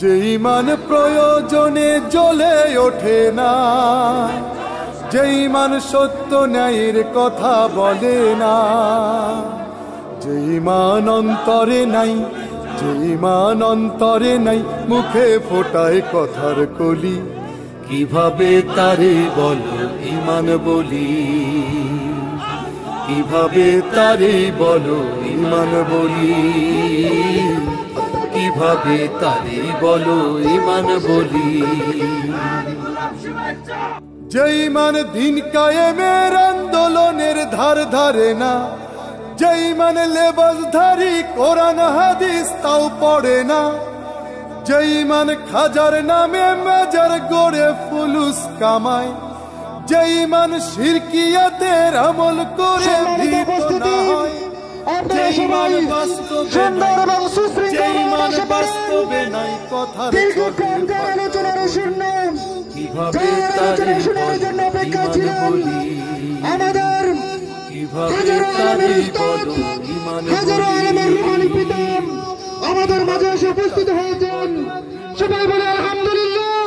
যে ইমান প্রয়োজনে জ্বলে ওঠে না, যে ইমান সত্য ন্যায়ের কথা বলে না, যে ইমান অন্তরে নাই, যে ইমান অন্তরে নাই, মুখে ফোটায় কথার কলি, কিভাবে তারে বলো ইমান বলি, কিভাবে তারে বলো ইমান বলি, কিভাবে তারে বলো ইমান বলি। যে ইমান দিন কায়েমের আন্দোলনের ধার ধারে না, যে ইমান লেবাসধারী কোরআন হাদিস তাও পড়ে না, যে ইমান খাজার নামে মেজার গড়ে ফুলুস কামায়, যে ইমান শিরকিয়াতের আমল করে ভীত না হয়, যে ইমান বাস্তবে নাই, যে ইমান বাস্তবে নাই, কথার কিভাবে তারে ইমান বলি, কিভাবে তারে বলো ইমান বলি। আমাদের মাঝে এসে উপস্থিত হয়েছেন, সবাই বলে আলহামদুলিল্লাহ।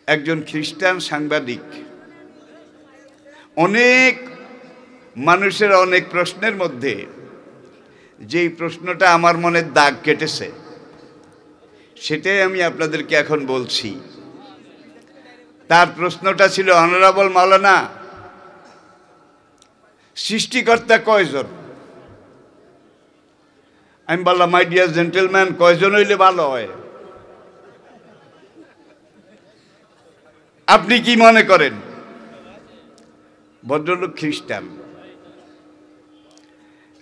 একজন খ্রিস্টান সাংবাদিক অনেক মানুষের অনেক প্রশ্নের মধ্যে যেই প্রশ্নটা আমার মনে দাগ কেটেছে সেটাই আমি আপনাদেরকে এখন বলছি। তার প্রশ্নটা ছিল, অনারেবল মাওলানা, সৃষ্টিকর্তা কয়জন? আমি বললাম, মাই ডিয়ার জেন্টেলম্যান, কয়জন হইলে ভালো হয়? আপনি কি মনে করেন? ভদ্রলোক খ্রিস্টান।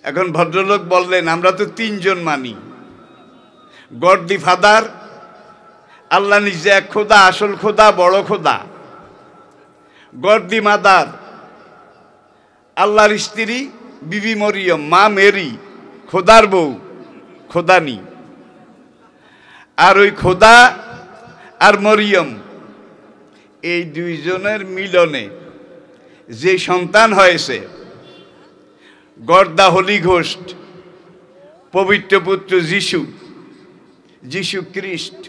এখন ভদ্রলোক বললেন, আমরা তো তিনজন মানি, গড দি ফাদার, আল্লাহ নিজে এক খোদা, আসল খোদা, বড় খোদা। গড দি মাদার, আল্লাহর স্ত্রী বিবি মরিয়ম, মা মেরি, খোদার বউ, খোদানি। আর ওই খোদা আর মরিয়ম, এই দুইজনের মিলনে যে সন্তান হয়েছে, গড দ্য হোলি ঘোস্ট, পবিত্র পুত্র যিশু, যিশু খ্রিস্ট,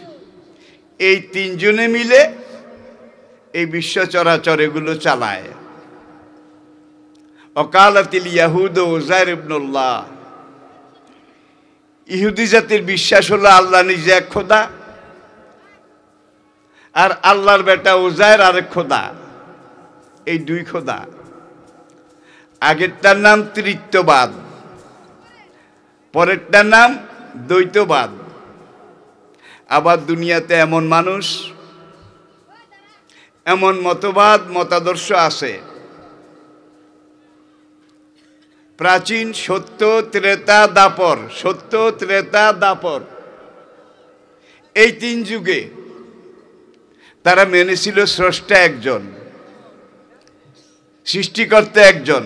এই তিনজনে মিলে এই বিশ্ব চরাচর এগুলো চালায়। ওকালাতিল ইয়াহুদ উযাইর ইবনুল্লাহ, ইহুদি জাতির বিশ্বাস হলো আল্লাহ নিজে এক খোদা, আর আল্লাহর বেটা উযাইর আরেক খোদা। এই দুই খোদা। আগেরটার নাম ত্রিত্ববাদ, পরেরটার নাম দ্বৈতবাদ। আবার দুনিয়াতে এমন মানুষ, এমন মতবাদ, মতাদর্শ আছে, প্রাচীন সত্য, ত্রেতা, দাপর, সত্য, ত্রেতা, দাপর, এই তিন যুগে তারা মেনেছিল স্রষ্টা একজন, সৃষ্টিকর্তা একজন।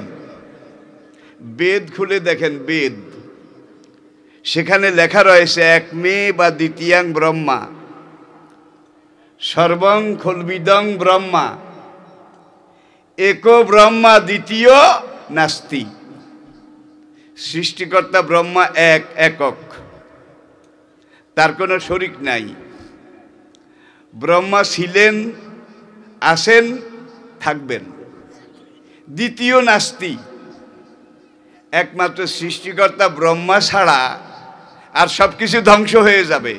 বেদ খুলে দেখেন, বেদ, সেখানে লেখা রয়েছে এক মেয়ে বা দ্বিতীয়াং ব্রহ্মা, সর্বং খলবিদং ব্রহ্মা, একো ব্রহ্মা দ্বিতীয় নাস্তি। সৃষ্টিকর্তা ব্রহ্মা এক, একক, তার কোনো শরিক নাই। ব্রহ্মা ছিলেন, আছেন, থাকবেন। দ্বিতীয় নাস্তি, একমাত্র সৃষ্টিকর্তা ব্রহ্মা ছাড়া আর সব কিছু ধ্বংস হয়ে যাবে,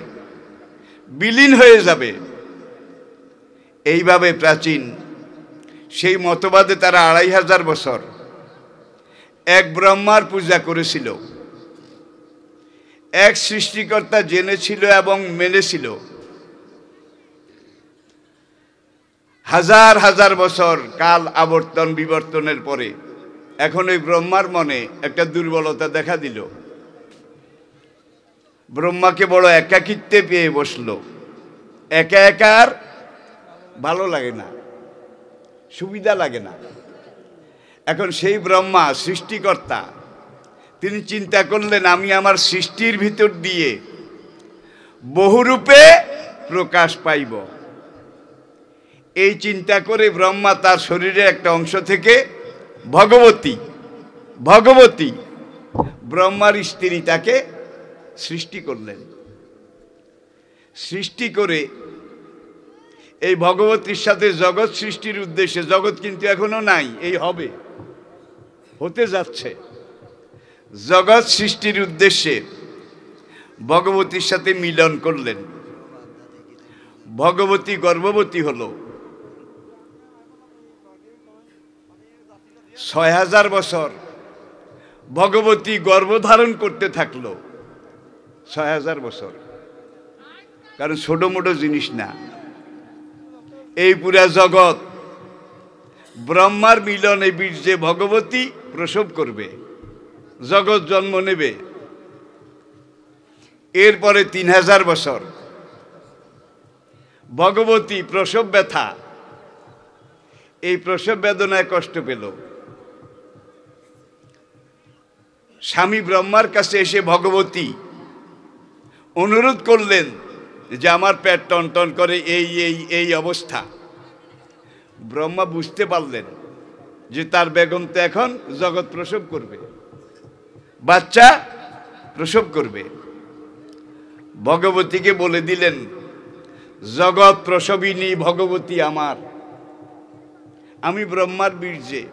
বিলীন হয়ে যাবে। এইভাবে প্রাচীন সেই মতবাদে তারা 2500 বছর এক ব্রহ্মার পূজা করেছিল। এক সৃষ্টিকর্তা জেনেছিল এবং মেনেছিল। হাজার হাজার বছর কাল আবর্তন বিবর্তনের পরে এখন ওই ব্রহ্মার মনে একটা দুর্বলতা দেখা দিল। ব্রহ্মাকে বড় একাকিত্বে পেয়ে বসলো। একা একা আর ভালো লাগে না, সুবিধা লাগে না। এখন সেই ব্রহ্মা সৃষ্টিকর্তা, তিনি চিন্তা করলেন, আমি আমার সৃষ্টির ভিতর দিয়ে বহুরূপে প্রকাশ পাইব। এই চিন্তা করে ব্রহ্মা তার শরীরের একটা অংশ থেকে ভগবতী, ব্রহ্মার স্ত্রী, তাকে সৃষ্টি করলেন। সৃষ্টি করে এই ভগবতীর সাথে জগৎ সৃষ্টির উদ্দেশ্যে, জগৎ কিন্তু এখনো নাই, এই হবে, হতে যাচ্ছে, জগৎ সৃষ্টির উদ্দেশ্যে ভগবতীর সাথে মিলন করলেন। ভগবতী গর্ভবতী হলো। ৬০০০ বছর ভগবতী গর্ভধারণ করতে থাকলো। ৬০০০ বছর, কারণ ছোট মোটো জিনিস না। এই পুরা জগৎ ব্রহ্মার মিলনে বীর্যে ভগবতী প্রসব করবে, জগৎ জন্ম নেবে। এরপরে ৩০০০ বছর ভগবতী প্রসব ব্যথা, এই প্রসব বেদনায় কষ্ট পেল। স্বামী ব্রহ্মার কাছে এসে ভগবতী অনুরোধ করলেন যে আমার পেট টন টন করে, এই এই এই অবস্থা। ব্রহ্মা বুঝতে পারলেন যে তার বেগম তো এখন জগৎ প্রসব করবে, বাচ্চা প্রসব করবে। ভগবতীকে বলে দিলেন, জগৎ প্রসবিনী ভগবতী আমার, আমি ব্রহ্মার বীর্যে,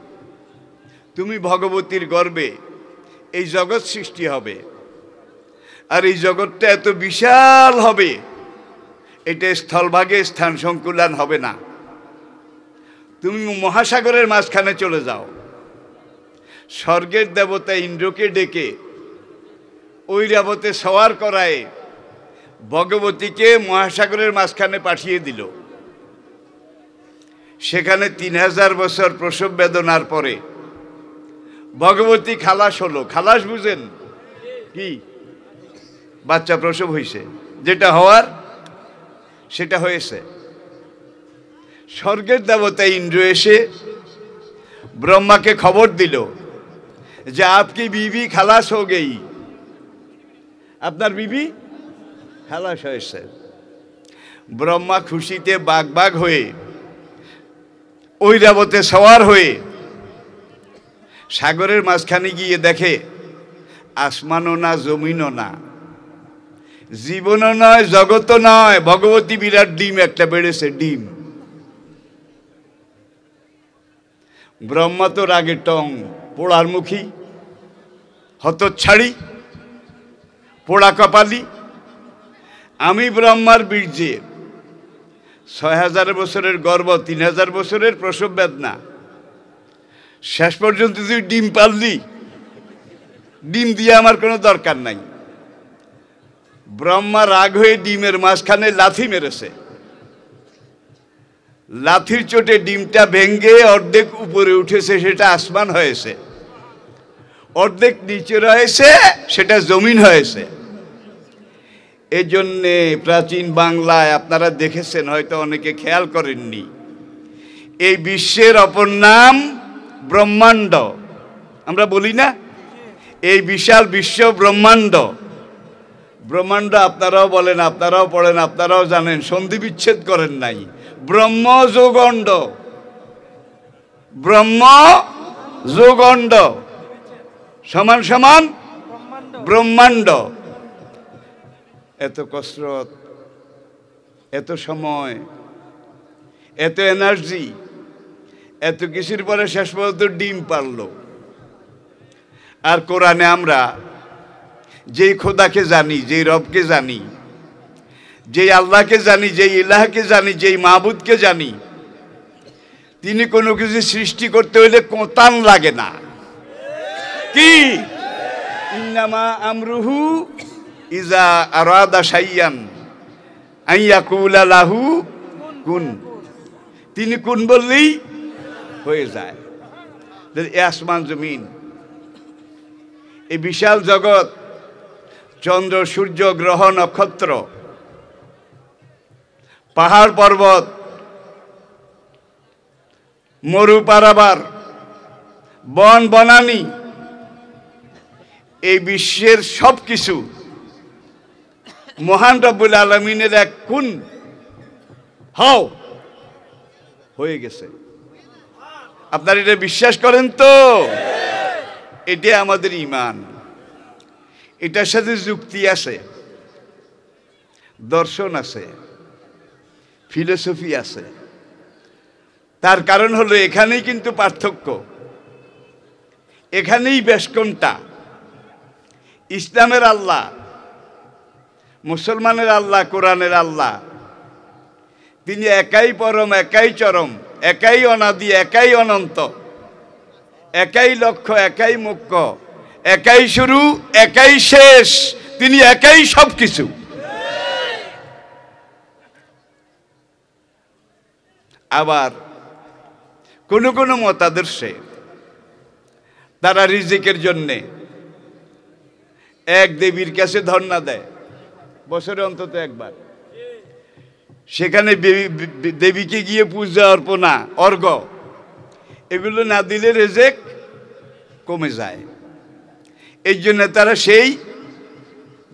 তুমি ভগবতীর গর্ভে এই জগৎ সৃষ্টি হবে। আর এই জগৎটা এত বিশাল হবে, এটা স্থলভাগে স্থান সংকুলান হবে না। তুমি মহাসাগরের মাঝখানে চলে যাও, স্বর্গের দেবতা ইন্দ্রকে ডেকে ঐরাবতে সওয়ার করায় ভগবতীকে মহাসাগরের মাঝখানে পাঠিয়ে দিল। সেখানে ৩০০০ বছর প্রসব বেদনার পরে ভগবতী খালাস হলো। খালাস বুঝেন কি? বাচ্চা প্রসব হয়েছে, যেটা হওয়ার সেটা হয়েছে। স্বর্গের দেবতা ইন্দ্র এসে ব্রহ্মাকে খবর দিল যে আপকি বিবি খালাস হয়ে গেই, আপনার বিবি খালাস হয়েছে। ব্রহ্মা খুশিতে বাগ বাগ হয়ে ঐরাবতে সওয়ার হয়ে সাগরের মাঝখানে গিয়ে দেখে আসমানও না, জমিনও না, জীবনও নয়, জগৎও নয়, ভগবতী বিরাট ডিম একটা বেড়েছে, ডিম। ব্রহ্মা তো রাগে টং, পোড়ার মুখী, হতচ্ছাড়ি, পোড়া কপালি। আমি ব্রহ্মার বীর্যে ৬০০০ বছরের গর্ভ, ৩০০০ বছরের প্রসব বেদনা, শেষ পর্যন্ত তুই ডিম পাললি, ডিম দিয়ে আমার কোনো দরকার নাই। ব্রহ্মা রাগ হয়ে ডিমের মাঝখানে লাথি মেরেছে। লাথির চোটে ডিমটা ভেঙ্গে অর্ধেক উপরে উঠেছে, সেটা আসমান হয়েছে, অর্ধেক নিচে রয়েছে, সেটা জমিন হয়েছে। এই জন্যে প্রাচীন বাংলায় আপনারা দেখেছেন, হয়তো অনেকে খেয়াল করেননি, এই বিশ্বের অপর নাম ব্রহ্মাণ্ড। আমরা বলি না, এই বিশাল বিশ্ব ব্রহ্মাণ্ড। ব্রহ্মাণ্ড আপনারাও বলেন, আপনারাও পড়েন, আপনারাও জানেন, সন্ধি বিচ্ছেদ করেন নাই। ব্রহ্ম যোগণ্ড, ব্রহ্ম যোগণ্ড সমান সমান ব্রহ্মাণ্ড। এত কসরত, এত সময়, এত এনার্জি, এত কিছুর পরে শেষ পর্যন্ত ডিম পারল। আর কোরআনে আমরা যেই খোদাকে জানি, যেই রবকে জানি, যেই আল্লাহকে জানি, যেই ইলাহকে জানি, যেই মাহবুদকে জানি, তিনি কোনো কিছু সৃষ্টি করতে হইলে কোতান লাগে না। কি? ইন্নামা আমরুহু ইজা আরাদা শাইয়ান আইয়াকুলা লাহু কুন। তিনি কুন বললেই হয়ে যায়। এ আসমান জমিন, এই বিশাল জগৎ, চন্দ্র সূর্য গ্রহ নক্ষত্র, পাহাড় পর্বত, মরু পারাবার, বন বনানি, এই বিশ্বের সব কিছু মহান রব্বুল আলামিনের এক কুন হও হয়ে গেছে। আপনারা এটা বিশ্বাস করেন তো? এটা আমাদের ঈমান। এটার সাথে যুক্তি আছে। দর্শন আছে, ফিলোসফি আছে। তার কারণ হলো এখানেই কিন্তু পার্থক্য, এখানেই বেশকমটা। ইসলামের আল্লাহ, মুসলমানের আল্লাহ, কোরআনের আল্লাহ, তিনি একাই পরম, একাই চরম, একাই অনাদি, একাই অনন্ত, একাই লক্ষ্য, একাই মুখ্য, একাই শুরু, একাই শেষ, তিনি একাই সবকিছু। আবার কোন কোন মতাদর্শে তারা রিজিকের জন্যে এক দেবীর কাছে ধর্ণা দেয় বছরে অন্তত একবার। সেখানে দেবীকে গিয়ে পূজা অর্পণা, অর্ঘ্য এগুলো না দিলে রিজিক কমে যায়। এই জন্য তারা সেই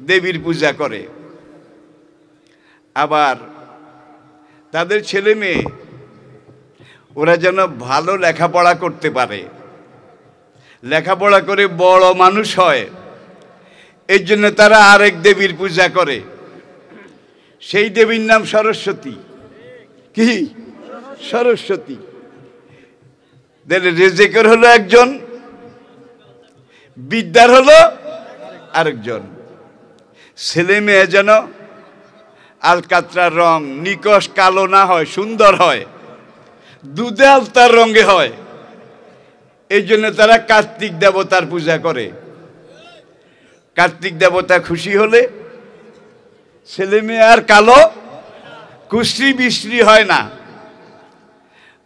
দেবীর পূজা করে। আবার তাদের ছেলে মেয়ে ওরা যেন ভালো লেখাপড়া করতে পারে, লেখাপড়া করে বড় মানুষ হয়, এই জন্য তারা আরেক দেবীর পূজা করে। সেই দেবীর নাম সরস্বতী। কি? সরস্বতী। রিজিকের হলো একজন, বিদ্যার হলো আরেকজন। ছেলে মেয়ে যেন আলকাতরার রং নিকশ কালো না হয়, সুন্দর হয়, দুধে আলতার রঙে হয়। এই জন্য তারা কার্তিক দেবতার পূজা করে। কার্তিক দেবতা খুশি হলে ছেলে মেয়ে আর কালো কুশ্রী বিশ্রী হয় না।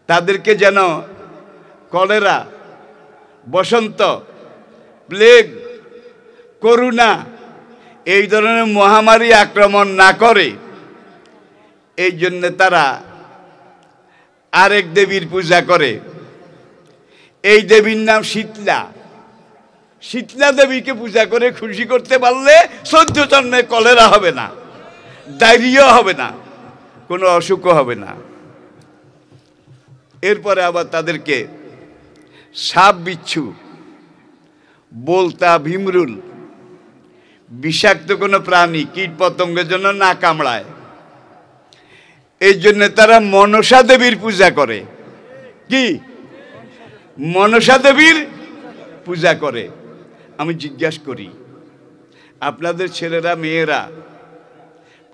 তাদেরকে যেন কলেরা, বসন্ত, প্লেগ, করোনা এই ধরনের মহামারী আক্রমণ না করে, এই জন্য তারা আরেক দেবীর পূজা করে। এই দেবীর নাম শীতলা। শীতলা দেবীকে পূজা করে খুশি করতে পারলে 14 জন্মে কলেরা হবে না, ডায়রিয়া হবে না, কোনো অসুখও হবে না। এরপরে আবার তাদেরকে সাপ, বিচ্ছু, বোলতা, ভীমরুল, বিষাক্ত কোনো প্রাণী, কীট পতঙ্গের জন্য না কামড়ায়, এই জন্য তারা মনসা দেবীর পূজা করে। কি? মনসা দেবীর পূজা করে। আমি জিজ্ঞাসা করি, আপনাদের ছেলেরা মেয়েরা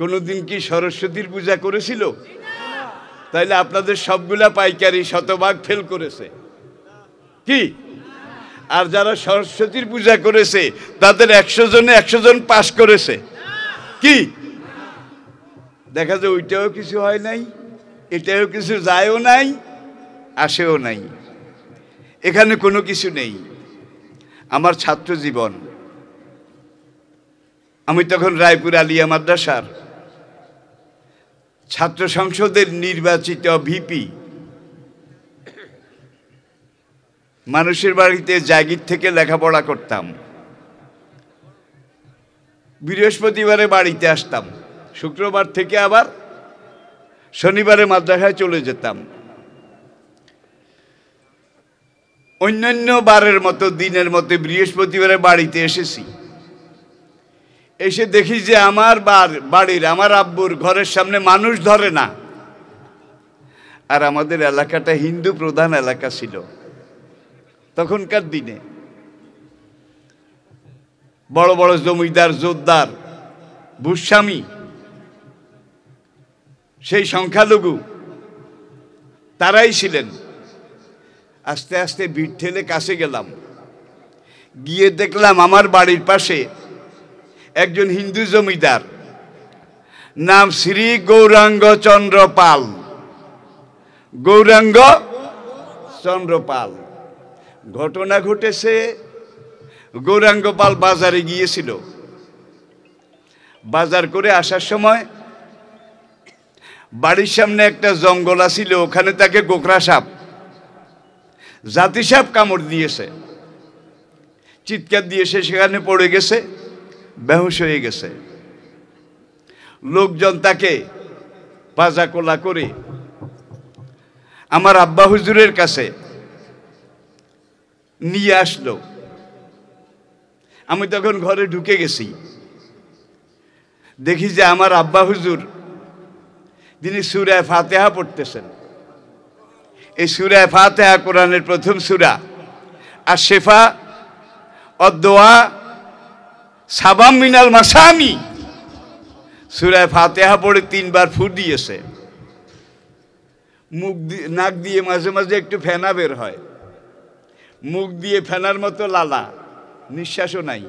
কোনোদিন কি সরস্বতীর পূজা করেছিল? তাইলে আপনাদের সবগুলা পাইকারি শতভাগ ফেল করেছে। কি? আর যারা সরস্বতীর পূজা করেছে তাদের 100 জনে 100 জন পাস করেছে। কি? দেখা যায় ওইটাও কিছু হয় নাই, এটাও কিছু যায়ও নাই, আসেও নাই। এখানে কোনো কিছু নেই। আমার ছাত্র জীবন, আমি তখন রায়পুর আলিয়া মাদ্রাসার ছাত্র সংসদের নির্বাচিত ভিপি। মানুষের বাড়িতে জাগির থেকে লেখাপড়া করতাম। বৃহস্পতিবারে বাড়িতে আসতাম, শুক্রবার থেকে আবার শনিবারে মাদ্রাসায় চলে যেতাম। অন্যান্য বারের মতো, দিনের মতো বৃহস্পতিবারে বাড়িতে এসেছি। এসে দেখি যে আমার বাড়ির, আমার আব্বুর ঘরের সামনে মানুষ ধরে না। আর আমাদের এলাকাটা হিন্দু প্রধান এলাকা ছিল তখনকার দিনে। বড় বড় জমিদার, জোরদার, ভূস্বামী, সেই সংখ্যালঘু তারাই ছিলেন। আস্তে আস্তে ভিড় ঠেলে কাছে গেলাম, গিয়ে দেখলাম আমার বাড়ির পাশে একজন হিন্দু জমিদার, নাম শ্রী গৌরাঙ্গ চন্দ্র পাল। গৌরাঙ্গ চন্দ্র পাল। ঘটনা ঘটেছে, গৌরাঙ্গ পাল বাজারে গিয়েছিল। বাজার করে আসার সময় বাড়ির সামনে একটা জঙ্গল আছিল, ওখানে তাকে গোকরা সাপ, জাতি সাপ কামড় দিয়েছে। চিৎকার দিয়েছে, সেখানে পড়ে গেছে, বেহুশ হয়ে গেছে। লোকজন তাকে পাজা কোলা করে আমার আব্বা হুজুরের কাছে নিয়ে আসলো। আমি তখন ঘরে ঢুকে গেছি। দেখি যে আমার আব্বা হুজুর তিনি সূরা ফাতিহা পড়তেছেন। এই সূরা ফাতিহা কোরআনের প্রথম সূরা, আর শেফা অদ্দোয়া সাবাম মিনাল মাসামি। সূরা ফাতিহা পড়ে 3 বার ফু দিয়েছে। মুখ দিয়ে নাক দিয়ে মাঝে মাঝে একটু ফেনা বের হয়, মুখ দিয়ে ফেনার মতো লালা, নিঃশ্বাসও নাই।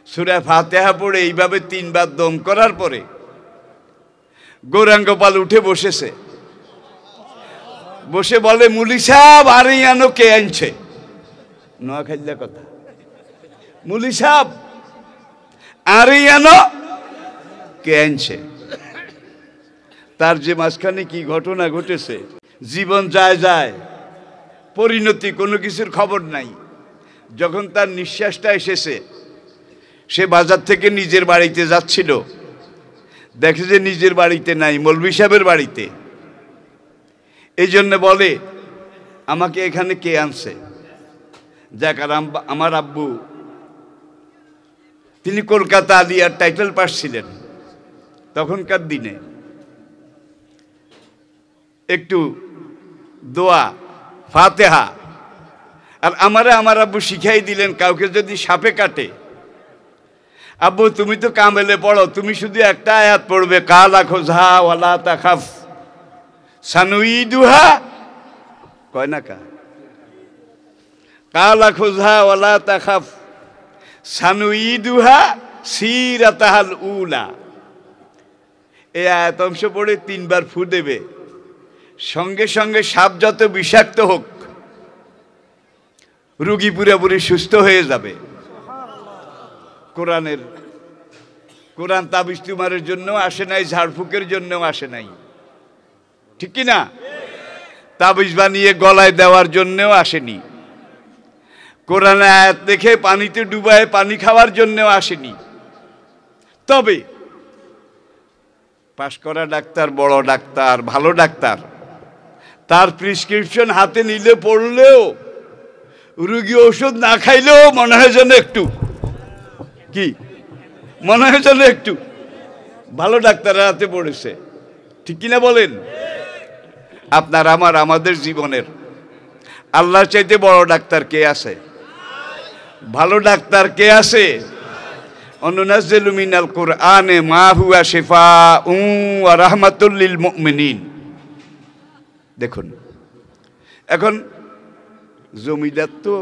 সূরা ফাতিহা পড়ে এইভাবে 3 বার দম করার পরে গৌরাঙ্গপাল উঠে বসেছে, বসে বলে মুলি সাহেব আরে আনো কে আনছে। নোয়াখালীর কথা, মুলি সাহেব আরে আনো কে আনছে। তার যে মাঝখানে কি ঘটনা ঘটেছে, জীবন যায় যায়, পরিণতি কোনো কিছুর খবর নাই। যখন তার নিঃশ্বাসটা এসেছে, সে বাজার থেকে নিজের বাড়িতে যাচ্ছিল, দেখে যে নিজের বাড়িতে নাই, মৌলভী সাহেবের বাড়িতে। এই জন্য বলে আমাকে এখানে কে আনছে। যাক, আর আমার আব্বু তিনি কলকাতা আলিয়ার টাইটেল পাস ছিলেন তখনকার দিনে। একটু দোয়া ফাতিহা, আর আমার আব্বু শিখাই দিলেন কাউকে যদি সাপে কাটে, আব্বু তুমি তো কামেলে পড়ো, তুমি শুধু একটা আয়াত পড়বে, কালা খোঁজা ওয়ালা তাখাফ সানুইদুহা, কয় না কা, কালা খোঁজা ওয়ালা তাখাফ সানুইদুহা সিরাতাহাল উলা। এই আয়াত অংশ পড়ে 3 বার ফু দেবে, সঙ্গে সঙ্গে সাপ যত বিষাক্ত হোক রুগী পুরোপুরি সুস্থ হয়ে যাবে। কোরআন তাবিজ তুমারের জন্য আসে নাই, ঝাড়ফুঁকের জন্য আসে নাই, ঠিক কি না? তাবিজ বানিয়ে গলায় দেওয়ার জন্যও আসেনি। কোরআন আয়াত দেখে পানিতে ডুবায় পানি খাওয়ার জন্যও আসেনি। তবে পাশ করা ডাক্তার, বড় ডাক্তার, ভালো ডাক্তার, তার প্রেসক্রিপশন হাতে নিলে পড়লেও, রুগী ওষুধ না খাইলেও মনে হয় যেন একটু কি, মনে হয় যেন একটু ভালো ডাক্তারের হাতে পড়েছে, ঠিক কিনা বলেন? আপনার আমাদের জীবনের আল্লাহর চাইতে বড় ডাক্তার কে আছে? ভালো ডাক্তার কে আছে? অনুনাজ্জিলু মিনাল কুরআনে মা হুয়া শিফাউন ওয়া রাহমাতুল লিল মুমিনিন। দেখুন, এখন জমিদার তো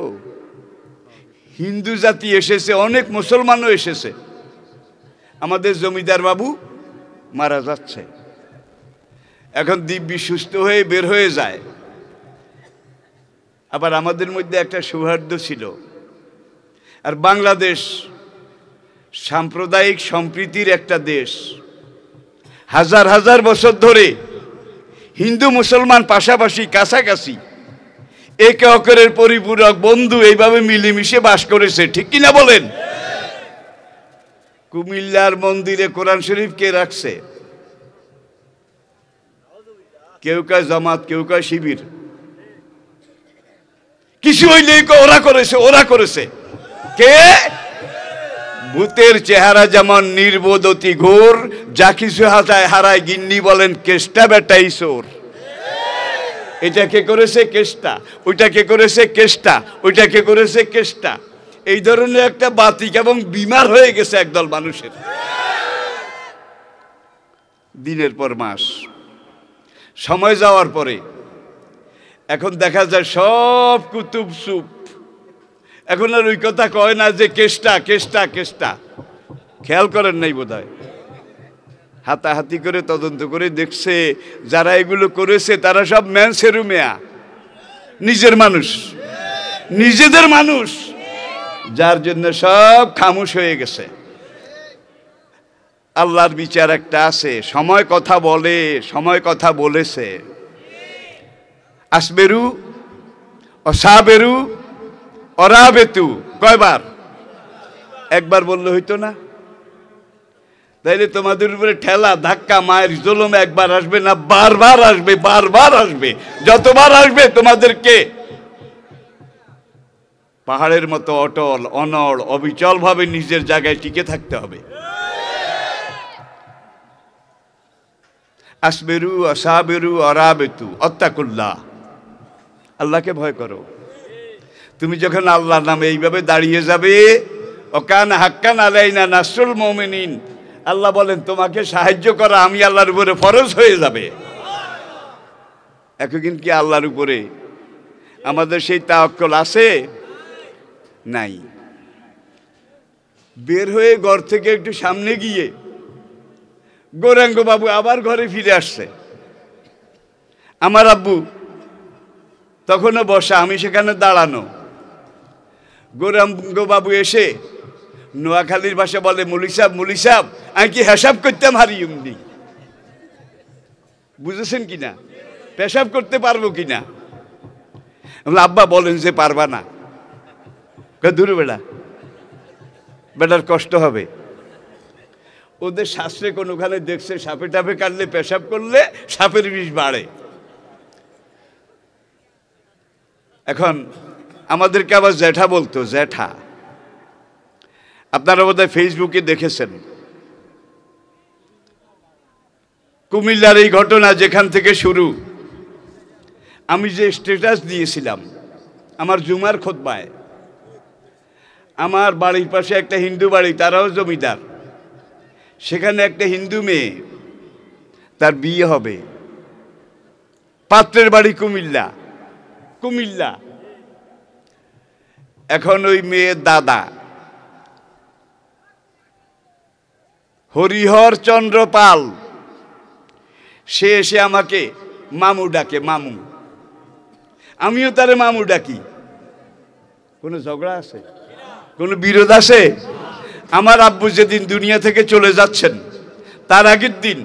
হিন্দু জাতি এসেছে, অনেক মুসলমানও এসেছে। আমাদের জমিদার বাবু মারা যাচ্ছে, এখন দিব্যি সুস্থ হয়ে বের হয়ে যায়। আবার আমাদের মধ্যে একটা সৌহার্দ্য ছিল। আর বাংলাদেশ সাম্প্রদায়িক সম্প্রীতির একটা দেশ। হাজার হাজার বছর ধরে হিন্দু মুসলমান পাশাপাশি, কাছাকাছি, একে অপরের পরিপূরক বন্ধু এইভাবে মিলেমিশে বাস করেছে, ঠিক কিনা বলেন? কুমিল্লার মন্দিরে কোরআন শরীফ কে রাখছে? কেউ কয় জামাত, কেউ কয় শিবির। কিছু হইলেই ওরা করেছে। কে? ভূতের চেহারা যেমন নির্বোধ অতি ঘোর, যা কিছু হারায় গিন্নি বলেন কেষ্টা বেটাই চোর। এটা কে করেছে? কেষ্টা। ওইটা কে করেছে? কেষ্টা। ওইটা কে করেছে? কেষ্টা। এই ধরনের একটা বাতিক এবং বিমার হয়ে গেছে একদল মানুষের। দিনের পর মাস সময় যাওয়ার পরে এখন দেখা যায় সব কুতুব চুপ। এখন আর ওই কথা কয় না যে কেষ্টা কেষ্টা কেষ্টা। খেয়াল করেন নাই বোধহয়, হাতাহাতি করে তদন্ত করে দেখছে যারা এগুলো করেছে তারা সব ম্যানসেরু মেয়া, নিজের মানুষ, নিজেদের মানুষ, যার জন্য সব খামোশ হয়ে গেছে। আল্লাহর বিচার একটা আছে, সময় কথা বলে, সময় কথা বলেছে। আসবেরু অসাবেরু অরাবেতু কয়বার? একবার বললে হইতো না? তাইলে তোমাদের উপরে ঠেলা ধাক্কা মায়ের জুলুম একবার আসবে না, বারবার আসবে, বারবার আসবে। যতবার আসবে তোমাদেরকে পাহাড়ের মতো অটল, অনড়, অবিচল ভাবে নিজের জায়গায় টিকে থাকতে হবে। আসবেরু আসাবেরু আরাবেতু অত্তাকুল্লাহ, আল্লাহকে ভয় করো। তুমি যখন আল্লাহর নামে এইভাবে দাঁড়িয়ে যাবে, ওকান হাক্কান আলাইনা নাসরুল মুমিনিন, আল্লাহ বলেন তোমাকে সাহায্য করা আমি আল্লাহর উপরে ফরজ হয়ে যাবে। এখন কি আল্লাহর উপরে আমাদের সেই তাওয়াক্কুল আছে? নাই। বের হয়ে ঘর থেকে একটু সামনে গিয়ে গৌরাঙ্গ বাবু আবার ঘরে ফিরে আসছে। আমার আব্বু তখনও বসা, আমি সেখানে দাঁড়ানো। গৌরাঙ্গ বাবু এসে নোয়াখালীর ভাষা বলে, মুলি সাহেব আমি কি হেসাব করতাম হারিয়ুমনি, বুঝেছেন কিনা, পেশাব করতে পারবো কিনা? আব্বা বলেন যে পারবা না। দূরে বেটার কষ্ট হবে। ওদের শাস্ত্রে কোনোখানে দেখছে সাপে টাপে কাটলে পেশাব করলে সাপের বিষ বাড়ে। এখন আমাদেরকে আবার জ্যাঠা বলতো, জ্যাঠা। আপনারা বোধহয় ফেসবুকে দেখেছেন কুমিল্লার এই ঘটনা, যেখান থেকে শুরু। আমি যে স্ট্যাটাস দিয়েছিলাম আমার জুমার খুতবায়, আমার বাড়ির পাশে একটা হিন্দু বাড়ি, তারাও জমিদার, সেখানে একটা হিন্দু মেয়ে, তার বিয়ে হবে, পাত্রের বাড়ি কুমিল্লা। এখন ওই মেয়ের দাদা হরিহর চন্দ্র পাল, সে এসে আমাকে মামু ডাকে, মামু। আমিও তারে মামু ডাকি। কোনো ঝগড়া আছে? কোনো বিরোধ আছে? আমার আব্বু যেদিন দুনিয়া থেকে চলে যাচ্ছেন, তার আগের দিন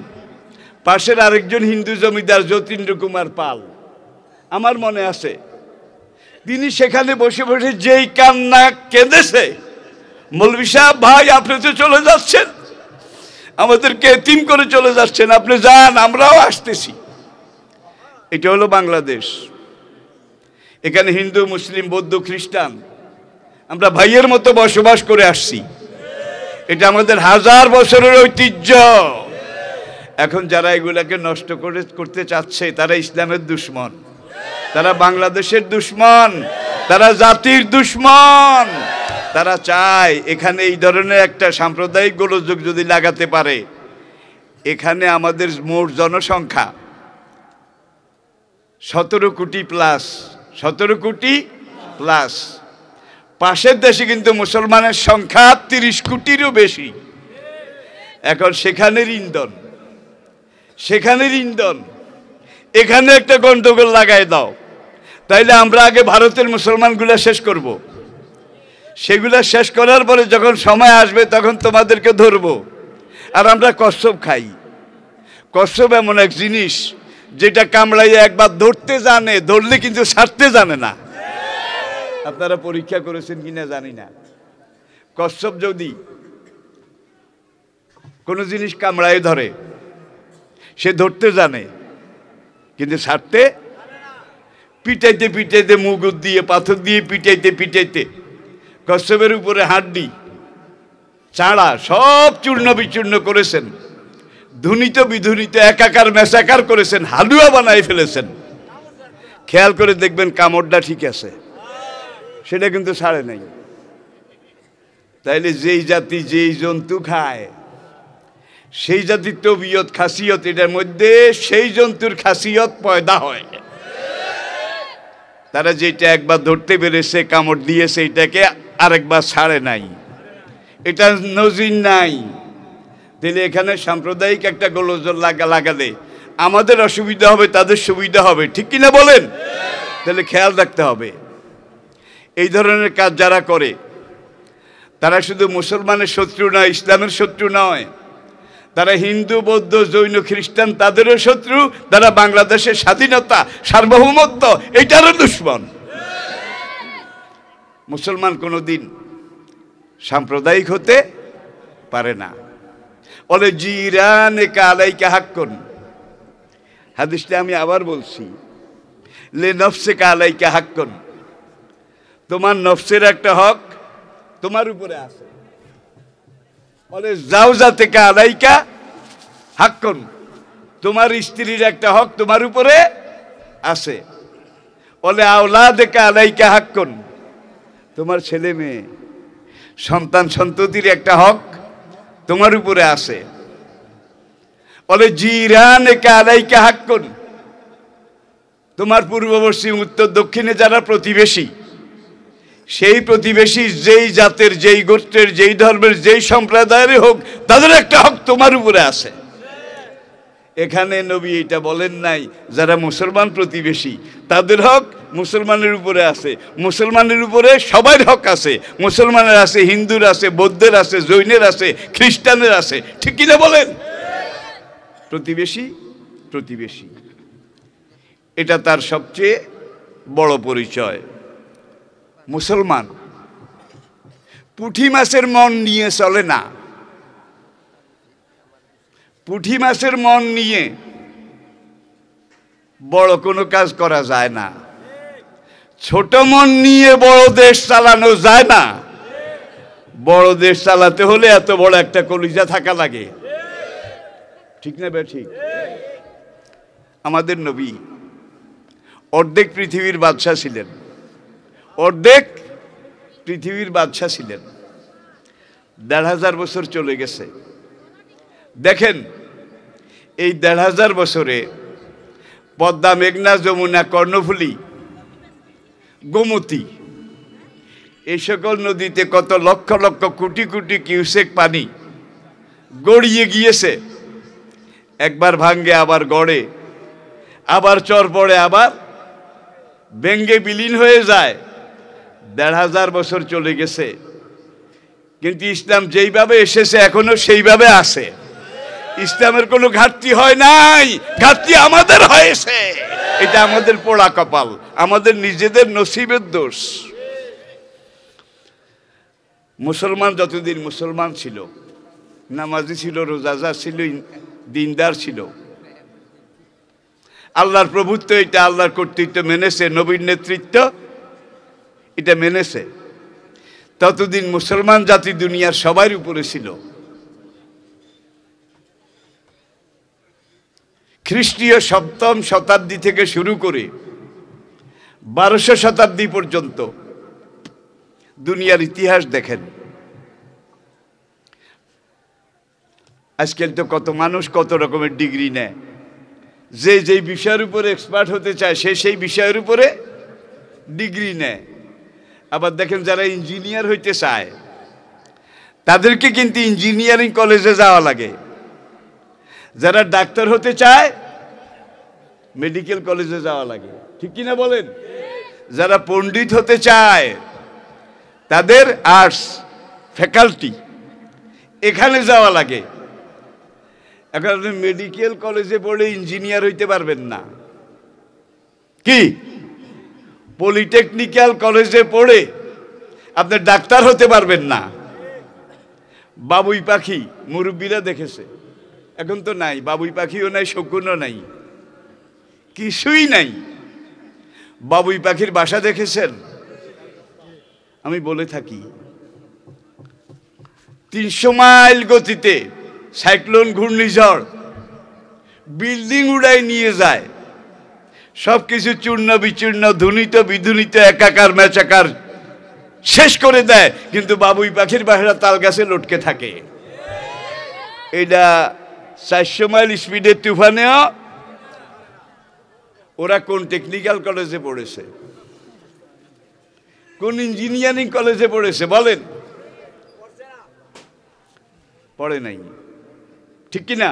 পাশের আরেকজন হিন্দু জমিদার যতীন্দ্র কুমার পাল, আমার মনে আছে, তিনি সেখানে বসে বসে যেই কান্না কেঁদেছে, মৌলভী সাহেব ভাই আপনি তো চলে যাচ্ছেন, আমাদেরকে এতিম করে চলে যাচ্ছেন, আপনি যান, আমরাও আসতেছি। এটা হলো বাংলাদেশ। এখানে হিন্দু, মুসলিম, বৌদ্ধ, খ্রিস্টান আমরা ভাইয়ের মতো বসবাস করে আসছি। এটা আমাদের হাজার বছরের ঐতিহ্য। এখন যারা এগুলাকে নষ্ট করতে চাচ্ছে, তারা ইসলামের দুশমন, তারা বাংলাদেশের দুশমন, তারা জাতির দুশমন। তারা চায় এখানে এই ধরনের একটা সাম্প্রদায়িক গোলযোগ যদি লাগাতে পারে, এখানে আমাদের মোট জনসংখ্যা 17 কোটি প্লাস। পাশের দেশে কিন্তু মুসলমানের সংখ্যা 30 কোটিরও বেশি। এখন সেখানের ইন্ধন এখানে একটা গন্ডগোল লাগাই দাও, তাইলে আমরা আগে ভারতের মুসলমানগুলা শেষ করব। সেগুলা শেষ করার পরে যখন সময় আসবে তখন তোমাদেরকে ধরবো। আর আমরা কচ্ছপ খাই। কচ্ছপ এমন এক জিনিস যেটা কামড়াইয়া একবার ধরতে জানে, ধরলে কিন্তু ছাড়তে জানে না। আপনারা পরীক্ষা করেছেন কিনা জানি না। কচ্ছপ যদি কোনো জিনিস কামড়ায় ধরে, সে ধরতে জানে কিন্তু ছাড়তে, পিটাইতে মুগুর দিয়ে পাথর দিয়ে পিটাইতে কচ্ছপের উপরে হাড্ডি চাঁড়া সব চূর্ণ বিচূর্ণ করেছেন, ধুনিত বিধুনিত একাকার মেসাকার করেছেন, হালুয়া বানাই ফেলেছেন। খেয়াল করে দেখবেন কামড়টা ঠিক আছে, সেটা কিন্তু ছাড়ে নাই। তাইলে যেই জাতি যেই জন্তু খায়, সেই জাতির তবিয়ত খাসিয়ত, এটার মধ্যে সেই জন্তুর খাসিয়ত পয়দা হয়। তারা যেটা একবার ধরতে পেরেছে, কামড় দিয়েছে, এটাকে আরেকবার ছাড়ে নাই, এটা নজির নাই। তাহলে এখানে সাম্প্রদায়িক একটা গোলযোগ লাগালে আমাদের অসুবিধা হবে, তাদের সুবিধা হবে, ঠিক কিনা বলেন? তাহলে খেয়াল রাখতে হবে। এই ধরনের কাজ যারা করে, তারা শুধু মুসলমানের শত্রু নয়, ইসলামের শত্রু নয়, তারা হিন্দু, বৌদ্ধ, জৈন, খ্রিস্টান তাদেরও শত্রু, তারা বাংলাদেশের স্বাধীনতা, সার্বভৌমত্ব এইটারও দুশমন। মুসলমান কোনোদিন সাম্প্রদায়িক হতে পারে না। বলে জিরানে কালাইকা হাক্কুন, হাদিসটা আমি আবার বলছি, লে নফসে কালাইকা হাক্কুন, তোমার নফসের একটা হক তোমার উপরে আছে। বলে জাওজা থেকে আলাইকা হাক্কুন, তোমার স্ত্রীর একটা হক তোমার উপরে আছে। বলে আওলাদেকা আলাইকা হাক্কুন, তোমার ছেলে মেয়ে সন্তান সন্ততির একটা হক তোমার উপরে আছে। বলে জিরানেকা আলাইকা হাক্কুন, তোমার পূর্ব পশ্চিম উত্তর দক্ষিণে যারা প্রতিবেশী, সেই প্রতিবেশী যেই জাতের, যেই গোত্রের, যেই ধর্মের, যেই সম্প্রদায়ের হোক, তাদের একটা হক তোমার উপরে আছে। এখানে নবী এটা বলেন নাই যারা মুসলমান প্রতিবেশী তাদের হক মুসলমানের উপরে আছে। মুসলমানের উপরে সবার হক আছে। মুসলমানের আছে, হিন্দুর আছে, বৌদ্ধের আছে, জৈনের আছে, খ্রিস্টানের আছে, ঠিক কিনা বলেন? প্রতিবেশী প্রতিবেশী, এটা তার সবচেয়ে বড় পরিচয়। মুসলমান পুঁটি মাছের মন নিয়ে চলে না। পুঁটি মাছের মন নিয়ে বড় কোনো কাজ করা যায় না। ছোট মন নিয়ে বড় দেশ চালানো যায় না। বড় দেশ চালাতে হলে এত বড় একটা কলিজা থাকা লাগে, ঠিক না ভাই? ঠিক। আমাদের নবী অর্ধেক পৃথিবীর বাদশা ছিলেন, অর্ধেক পৃথিবীর বাদশা ছিলেন। ১৫০০ বছর চলে গেছে। দেখেন এই ১৫০০ বছরে পদ্মা, মেঘনা, যমুনা, কর্ণফুলী, গোমতী, এই সকল নদীতে কত লক্ষ লক্ষ কোটি কোটি কিউসেক পানি গড়িয়ে গিয়েছে। একবার ভাঙ্গে, আবার গড়ে, আবার চর পড়ে, আবার ভেঙ্গে বিলীন হয়ে যায়। ১৫০০ বছর চলে গেছে, কিন্তু ইসলাম যেইভাবে এসেছে এখনো সেইভাবে আছে। ইসলামের কোনো ঘাটতি হয় নাই, ঘাটতি আমাদের হয়েছে। এটা আমাদের পোড়া কপাল, আমাদের নিজেদের নসিবের দোষ। মুসলমান যতদিন মুসলমান ছিল, নামাজি ছিল, রোজাদার ছিল, দিনদার ছিল, আল্লাহর প্রভুত্ব এটা, আল্লাহর কর্তৃত্ব মেনেছে, নবীর নেতৃত্ব এটা মেনেছে, ততদিন মুসলমান জাতি দুনিয়ার সবার উপরে ছিল। খ্রিস্টীয় ৭ম শতাব্দী থেকে শুরু করে ১২০০ শতাব্দী পর্যন্ত দুনিয়ার ইতিহাস দেখেন। আজকাল তো কত মানুষ কত রকমের ডিগ্রি নেয়। যে যেই বিষয়ের উপরে এক্সপার্ট হতে চায় সে সেই বিষয়ের উপরে ডিগ্রি নেয়। আবার দেখেন যারা ইঞ্জিনিয়ার হইতে চায় তাদেরকে কিন্তু ইঞ্জিনিয়ারিং কলেজে যাওয়া লাগে। যারা ডাক্তার হতে চায় মেডিকেল কলেজে যাওয়া লাগে, ঠিক কিনা বলেন? যারা পণ্ডিত হতে চায় তাদের আর্টস ফ্যাকাল্টি এখানে যাওয়া লাগে। এখন আপনি মেডিকেল কলেজে পড়ে ইঞ্জিনিয়ার হইতে পারবেন না, কি পলিটেকনিক্যাল কলেজে পড়ে আপনি ডাক্তার হতে পারবেন না। বাবুই পাখি মুরব্বীরা দেখেছে, এখন তো নাই, বাবুই পাখিও নাই, শকুনও নাই, কিছুই নাই। বাবুই পাখির বাসা দেখেছেন? আমি বলে থাকি ৩০০ মাইল গতিতে সাইক্লোন, ঘূর্ণিঝড় বিল্ডিং উড়াই নিয়ে যায়, সবকিছু চূর্ণ বিচূর্ণ, ধুনিত বিধুনিত, একাকার মেচাকার শেষ করে দেয়, কিন্তু বাবুই পাখির বাসা তাল গাছে লটকে থাকে। এটা ৪০০ মাইল স্পিডের তুফানেও ওরা কোন টেকনিক্যাল কলেজে পড়েছে, কোন ইঞ্জিনিয়ারিং কলেজে পড়েছে বলেন? পড়ে নাই, ঠিক কিনা?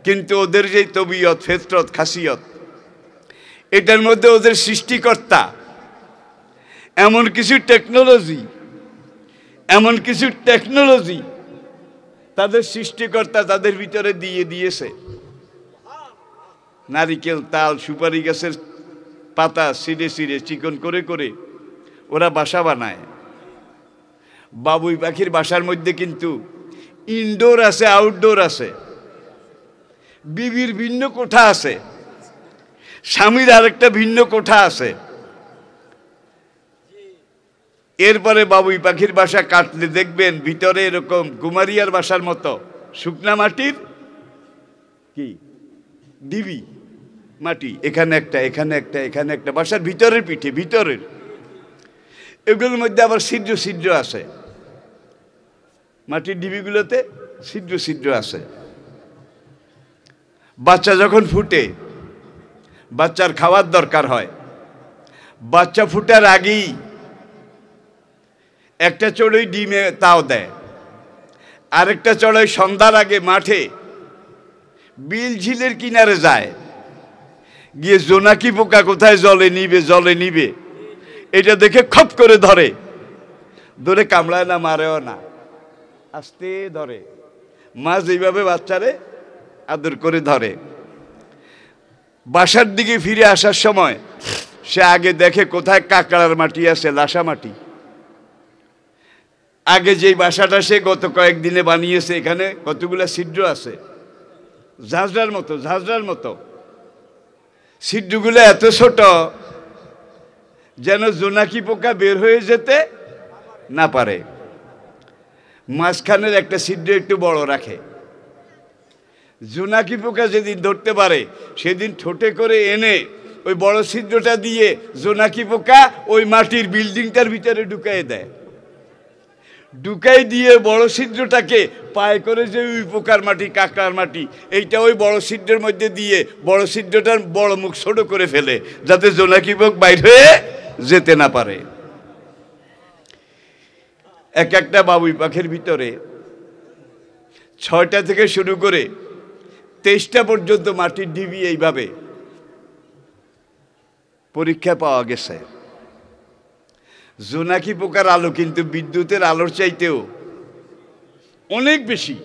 কিন্তু ওদের যে তবিয়ত, ফেতরত, খাসিয়ত, এটার মধ্যে ওদের সৃষ্টিকর্তা এমন কিছু টেকনোলজি তাদের সৃষ্টিকর্তা তাদের ভিতরে দিয়ে দিয়েছে। নারিকেল, তাল, সুপারি গাছের পাতা ছিঁড়ে ছিঁড়ে চিকন করে করে ওরা বাসা বানায়। বাবুই পাখির বাসার মধ্যে কিন্তু ইনডোর আছে, আউটডোর আছে, বিবির ভিন্ন কোঠা আছে, স্বামীর আরেকটা ভিন্ন কোঠা আছে। এরপরে বাবুই পাখির বাসা কাটলে দেখবেন ভিতরে এরকম কুমারিয়ার বাসার মতো শুকনা মাটির কি ডিবি মাটি, এখানে একটা, এখানে একটা, এখানে একটা, বাসার ভিতরের পিঠে, ভিতরের। এগুলোর মধ্যে আবার ছিদ্র ছিদ্র আছে, মাটির ডিবিগুলোতে ছিদ্র ছিদ্র আছে। বাচ্চা যখন ফুটে, বাচ্চার খাওয়ার দরকার হয়, বাচ্চা ফুটার আগেই একটা চড়ুই ডিমে তাও দেয়, আরেকটা চড়ুই সন্ধ্যার আগে মাঠে বিল ঝিলের কিনারে যায়, গিয়ে জোনাকি পোকা কোথায় জলে নিবে এটা দেখে খপ করে ধরে, ধরে কামড়ায় না, মারেও না, আস্তে ধরে। মাছ এইভাবে বাচ্চারে আদর করে ধরে। বাসার দিকে ফিরে আসার সময় সে আগে দেখে কোথায় কাকড়ার মাটি আছে, লাসা মাটি। আগে যেই বাসাটা সে গত কয়েকদিনে বানিয়েছে, এখানে কতগুলো ছিদ্র আছে, ঝাঁঝরার মতো। ছিদ্রগুলো এত ছোট যেন জোনাকি পোকা বের হয়ে যেতে না পারে। মাঝখানের একটা ছিদ্র একটু বড় রাখে। জোনাকি পোকা যেদিন ধরতে পারে সেদিন ঠোঁটে করে এনে ওই বড় ছিদ্রটা দিয়ে জোনাকি পোকা ওই মাটির বিল্ডিংটার ভিতরে ঢুকাই দেয়। ঢুকাই দিয়ে বড় ছিদ্রটাকে পায়ে করে যে ওই পোকার মাটি, কাকড়ার মাটি, এইটা ওই বড় ছিদ্রের মধ্যে দিয়ে বড় ছিদ্রটার বড় মুখ ছোট করে ফেলে, যাতে জোনাকি পোক বাইর হয়ে যেতে না পারে। এক একটা বাবুই পাখির ভিতরে 6টা থেকে শুরু করে 23টা পর্যন্ত মাটির ডিবি এইভাবে পরীক্ষা পাওয়া গেছে। জোনাকি পোকার আলো কিন্তু বিদ্যুতের আলোর চাইতেও অনেক বেশি।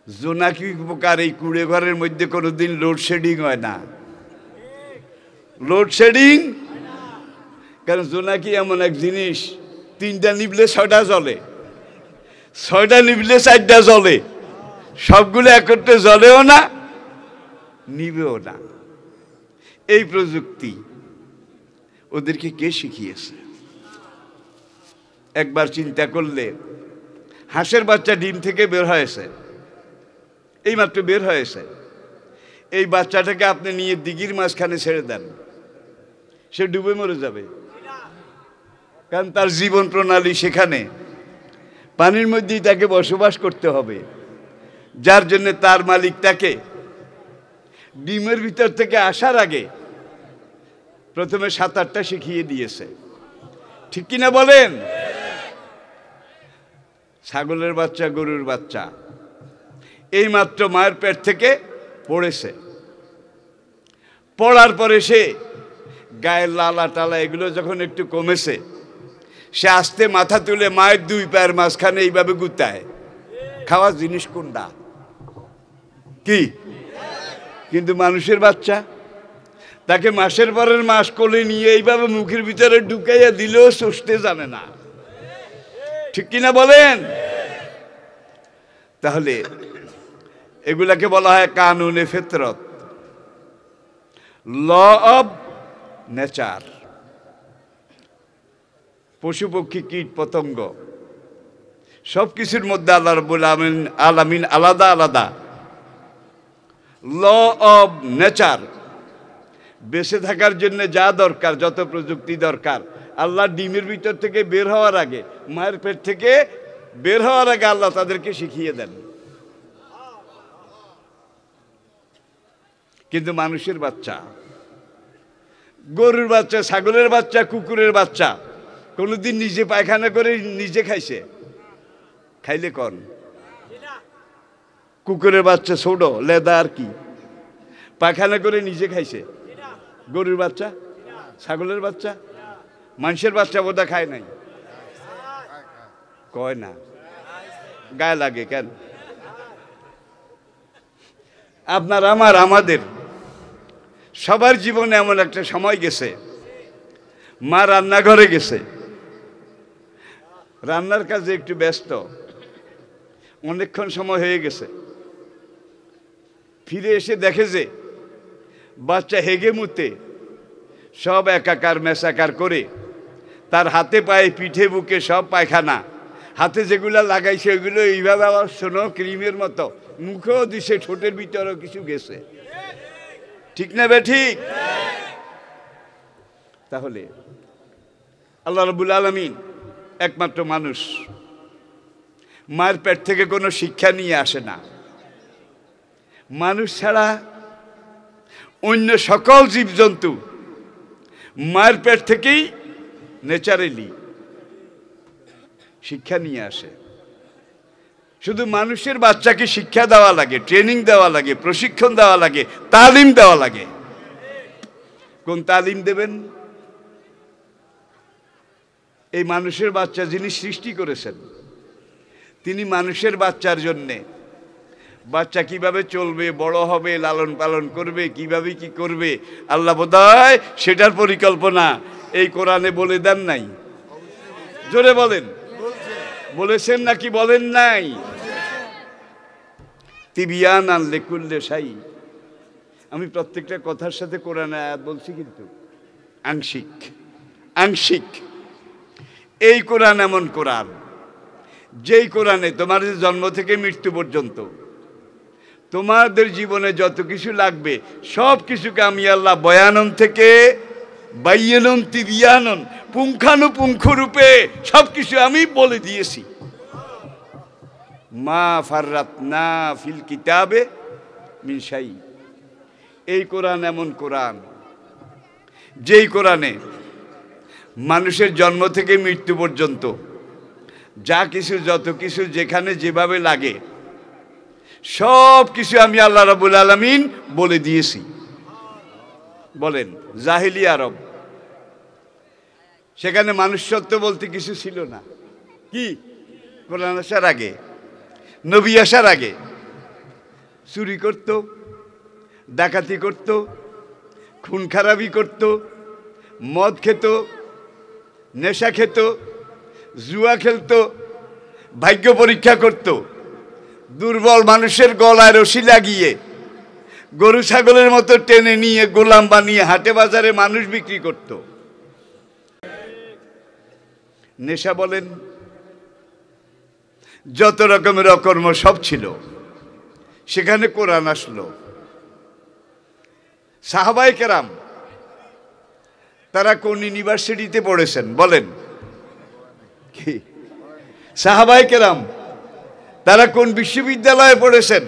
জোনাকি পোকার এই কুড়ে ঘরের মধ্যে কোনোদিন লোডশেডিং হয় না, লোডশেডিং। কারণ জোনাকি এমন এক জিনিস, 3টা নিবলে 6টা জ্বলে, 6টা নিবলে 4টা জ্বলে, সবগুলো একত্রে জ্বলেও না, নিবেও না। এই প্রযুক্তি ওদেরকে কে শিখিয়েছে? একবার চিন্তা করলে, হাঁসের বাচ্চা ডিম থেকে বের হয়েছে, এইমাত্র বের হয়েছে, এই বাচ্চাটাকে আপনি নিয়ে দিঘির মাঝখানে ছেড়ে দেন, সে ডুবে মরে যাবে। কারণ তার জীবন প্রণালী সেখানে, পানির মধ্যেই তাকে বসবাস করতে হবে। যার জন্য তার মালিক তাকে ডিমের ভিতর থেকে আসার আগে প্রথমে সাঁতারটা শিখিয়ে দিয়েছে। ঠিক কিনা বলেন? ছাগলের বাচ্চা, গরুর বাচ্চা এই মাত্র মায়ের পেট থেকে পড়েছে, পড়ার পরে সে গায়ের লালা টালা এগুলো যখন একটু কমেছে, সে আস্তে মাথা তুলে মায়ের 2 পায়ের মাঝখানে এইভাবে গুতায়। খাওয়া জিনিস কোনটা কি? কিন্তু মানুষের বাচ্চা তাকে মাসের পরের মাস কোলে নিয়ে এইভাবে মুখের ভিতরে ঢুকাইয়া দিলেও চষতে জানে না। ঠিক কিনা বলেন? তাহলে এগুলাকে বলা হয় কানুনে ফিতরত, ল অব নেচার। পশু পক্ষী, কীট পতঙ্গ সব কিছুর মধ্যে আল্লাহ রাব্বুল আলামিন আলাদা আলাদা ল অব নেচার। বেঁচে থাকার জন্য যা দরকার, যত প্রযুক্তি দরকার, আল্লাহ ডিমের ভিতর থেকে বের হওয়ার আগে, মায়ের পেট থেকে বের হওয়ার আগে আল্লাহ তাদেরকে শিখিয়ে দেন। কিন্তু মানুষের বাচ্চা, গরুর বাচ্চা, ছাগলের বাচ্চা, কুকুরের বাচ্চা কোনোদিন নিজে পায়খানা করে নিজে খাইছে? খাইলে কন? কুকুরের বাচ্চা ছোট লেদা আর কি, পায়খানা করে নিজে খাইছে? গরুর বাচ্চা, ছাগলের বাচ্চা, মানুষের বাচ্চা বোধহয় খায় নাই? কয় না, গায়ে লাগে কেন? আপনার আমার, আমাদের সবার জীবনে এমন একটা সময় গেছে, মা রান্নাঘরে গেছে, রান্নার কাজে একটু ব্যস্ত, অনেকক্ষণ সময় হয়ে গেছে, ফিরে এসে দেখে যে বাচ্চা হেগে মুতে সব একাকার মেশাকার করে তার হাতে পায়ে পিঠে বুকে সব পায়খানা, হাতে যেগুলো লাগাইছে ওইগুলো এইভাবে আবার শোনো ক্রিমের মতো মুখেও দিছে, ঠোঁটের ভিতরেও কিছু গেছে। ঠিক না বে ঠিক? তাহলে আল্লাহ রাব্বুল আলামিন একমাত্র মানুষ, মায়ের পেট থেকে কোনো শিক্ষা নিয়ে আসে না। মানুষ ছাড়া অন্য সকল জীবজন্তু মায়ের পেট থেকেই ন্যাচারালি শিক্ষা নিয়ে আসে। শুধু মানুষের বাচ্চাকে শিক্ষা দেওয়া লাগে, ট্রেনিং দেওয়া লাগে, প্রশিক্ষণ দেওয়া লাগে, তালিম দেওয়া লাগে। কোন তালিম দেবেন? এই মানুষের বাচ্চা যিনি সৃষ্টি করেছেন, তিনি মানুষের বাচ্চার জন্যে বাচ্চা কিভাবে চলবে, বড় হবে, লালন পালন করবে, কিভাবে কি করবে, আল্লাহ বোধহয় সেটার পরিকল্পনা এই কোরআনে বলে দেন নাই। জোরে বলেন, বলেছেন নাকি বলেন নাই? তিবিয়ানান লিকুল্লি শাই। আমি প্রত্যেকটা কথার সাথে কোরআনে আয়াত বলছি, কিন্তু আংশিক আংশিক। এই কোরআন এমন কোরআন, যেই কোরআনে তোমাদের জন্ম থেকে মৃত্যু পর্যন্ত তোমাদের জীবনে যত কিছু লাগবে সব কিছুকে আমি আল্লাহ বয়ানন থেকে বাইয়ানন তিবিয়ানন পুঙ্খানুপুঙ্খ রূপে সব কিছু আমি বলে দিয়েছি। মা ফাররাতনা ফিল কিতাবে মিন শাই। এই কোরআন এমন কোরআন, যেই কোরআনে মানুষের জন্ম থেকে মৃত্যু পর্যন্ত যা কিছু যত কিছু যেখানে যেভাবে লাগে সব কিছু আমি আল্লাহ রাব্বুল আলামিন বলে দিয়েছি। বলেন, জাহিলি আরব, সেখানে মানুষত্ব বলতে কিছু ছিল না। কি? কোরআন আসার আগে, নবী আসার আগে চুরি করত, ডাকাতি করত, খুন খারাপি করত, মদ খেত, নেশা খেত, জুয়া খেলত, ভাগ্য পরীক্ষা করত, দুর্বল মানুষের গলায় রশি লাগিয়ে গরু ছাগলের মতো টেনে নিয়ে গোলাম বানিয়ে হাটে বাজারে মানুষ বিক্রি করত। নেশা বলেন, যত রকমের অকর্ম সব ছিল, সেখানে কোরআন আসলো। সাহাবায়ে কেরাম তারা কোন ইউনিভার্সিটিতে পড়েছেন বলেন? কি? সাহাবায়ে কেরাম তারা কোন বিশ্ববিদ্যালয়ে পড়েছেন?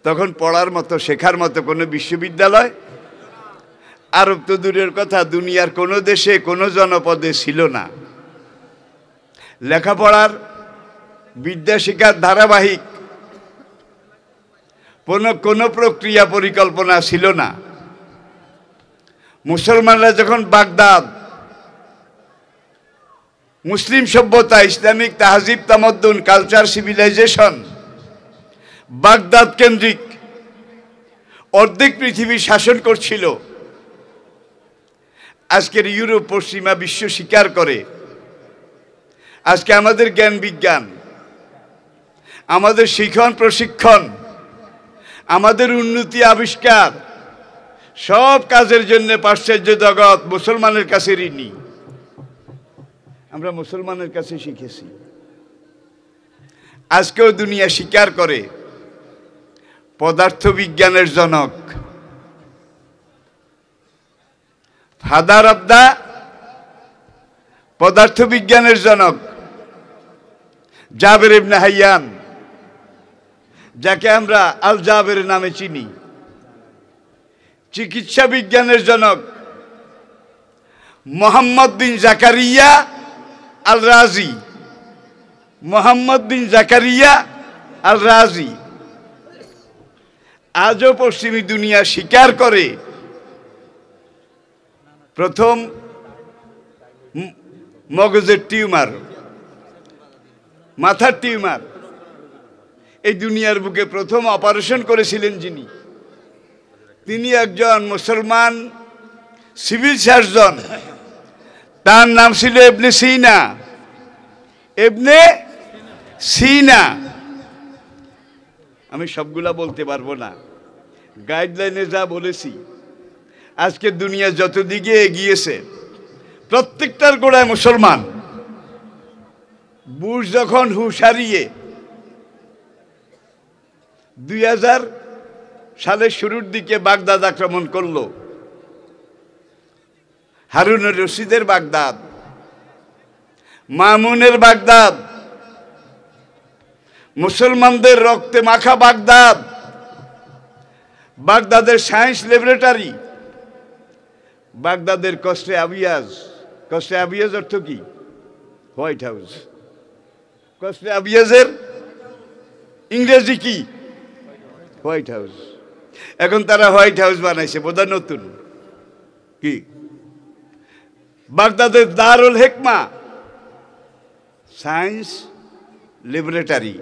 তখন পড়ার মতো, শেখার মতো কোনো বিশ্ববিদ্যালয় আরব তো দূরের কথা, দুনিয়ার কোনো দেশে কোনো জনপদে ছিল না। লেখাপড়ার, বিদ্যা শিক্ষার ধারাবাহিক কোনো প্রক্রিয়া পরিকল্পনা ছিল না। মুসলমানরা যখন বাগদাদ, মুসলিম সভ্যতা, ইসলামিক তাহজিব, তামাদ্দুন, কালচার, সিভিলাইজেশন বাগদাদ কেন্দ্রিক অর্ধেক পৃথিবী শাসন করছিল, আজকের ইউরোপ পশ্চিমা বিশ্ব স্বীকার করে। আজকে আমাদের জ্ঞান বিজ্ঞান, আমাদের শিক্ষণ প্রশিক্ষণ, আমাদের উন্নতি আবিষ্কার, সব কাজের জন্য পাশ্চাত্য জগৎ মুসলমানের কাছে ঋণী। আমরা মুসলমানের কাছে শিখেছি। আজকেও দুনিয়া স্বীকার করে পদার্থবিজ্ঞানের জনক, ফাদার অব দা পদার্থবিজ্ঞানের জনক জাবের ইবনে হাইয়ান, যাকে আমরা আল জাবের নামে চিনি। চিকিৎসা বিজ্ঞানের জনক মোহাম্মদ বিন জাকারিয়া আল রাজি। মোহাম্মদ বিন জাকারিয়া আল রাজি আজও পশ্চিমী দুনিয়া স্বীকার করে প্রথম মগজের টিউমার, মাথার টিউমার এই দুনিয়ার বুকে প্রথম অপারেশন করেছিলেন যিনি, তিনি একজন মুসলমান সিভিল সার্জন। তার নাম ছিল ইবনে সিনা। ইবনে সিনা। আমি সবগুলা বলতে পারবো না, গাইডলাইনে যা বলেছি। আজকে দুনিয়া যত দিকে এগিয়েছে প্রত্যেকটার গোড়ায় মুসলমান। বুশ যখন হুঁশ হারিয়ে সালের শুরুর দিকে বাগদাদ আক্রমণ করলো। হারুনুর রশিদের বাগদাদ, মামুনের বাগদাদ, মুসলমানদের রক্তে মাখা বাগদাদ, বাগদাদের সায়েন্স ল্যাবরেটরি, বাগদাদের কস্টে আবিয়াজ। কস্টে আবিয়াজ অর্থ কি? White house. কস্টে আবিয়াজের ইংরেজি কি? White house. এখন তারা হোয়াইট হাউস বানাইছে, বোধহয় নতুন। কি? বাগদাদের দারুল হিকমা সায়েন্স ল্যাবরেটরি,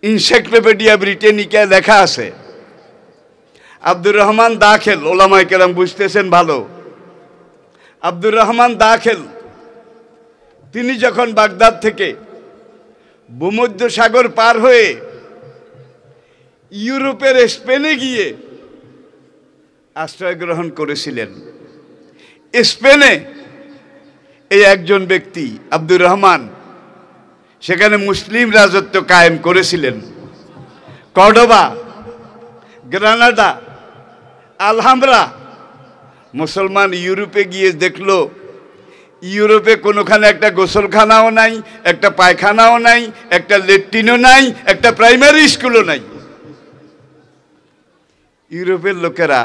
এনসাইক্লোপিডিয়া ব্রিটানিকায় লেখা আছে আব্দুর রহমান দাখেল, ওলামায়ে কেরাম বুঝতেছেন ভালো, আব্দুর রহমান দাখেল তিনি যখন বাগদাদ থেকে ভূমধ্যসাগর পার হয়ে ইউরোপের স্পেনে গিয়ে আশ্রয় গ্রহণ করেছিলেন, স্পেনে এই একজন ব্যক্তি আব্দুর রহমান সেখানে মুসলিম রাজত্ব কায়েম করেছিলেন। Cordoba, Granada, আলহামরা। মুসলমান ইউরোপে গিয়ে দেখলো ইউরোপে কোনোখানে একটা গোসলখানাও নাই, একটা পায়খানাও নাই, একটা ল্যাট্রিনও নাই, একটা প্রাইমারি স্কুলও নাই। ইউরোপের লোকেরা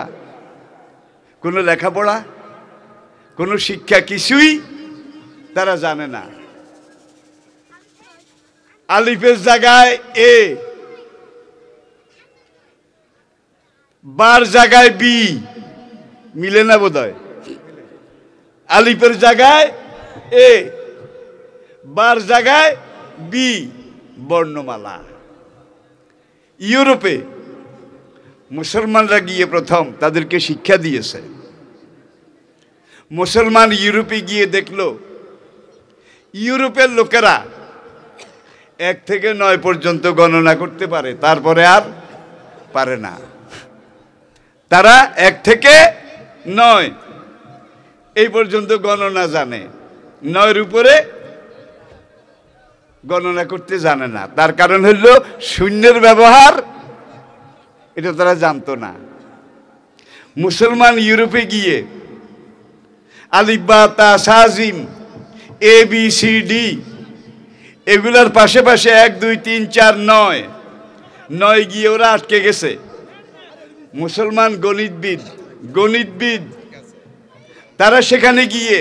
কোনো লেখাপড়া, কোনো শিক্ষা কিছুই তারা জানে না। আলিফের জায়গায় এ, বার জায়গায় বি, মিলে না বোধহয়। আলিফের জায়গায় এ, বার জায়গায় বি, বর্ণমালা। ইউরোপে মুসলমানরা গিয়ে প্রথম তাদেরকে শিক্ষা দিয়েছে। মুসলমান ইউরোপে গিয়ে দেখলো ইউরোপের লোকেরা 1 থেকে 9 পর্যন্ত গণনা করতে পারে, তারপরে আর পারে না। তারা 1 থেকে 9 এই পর্যন্ত গণনা জানে, 9-এর উপরে গণনা করতে জানে না। তার কারণ হইল শূন্যের ব্যবহার, এটা তারা জানতো না। মুসলমান ইউরোপে গিয়ে আলিফ বা তা Sajim A B C D এগুলার পাশে পাশে 1 2 3 4 9 গিয়ে ওরা আটকে গেছে। মুসলমান গণিতবিদ তারা সেখানে গিয়ে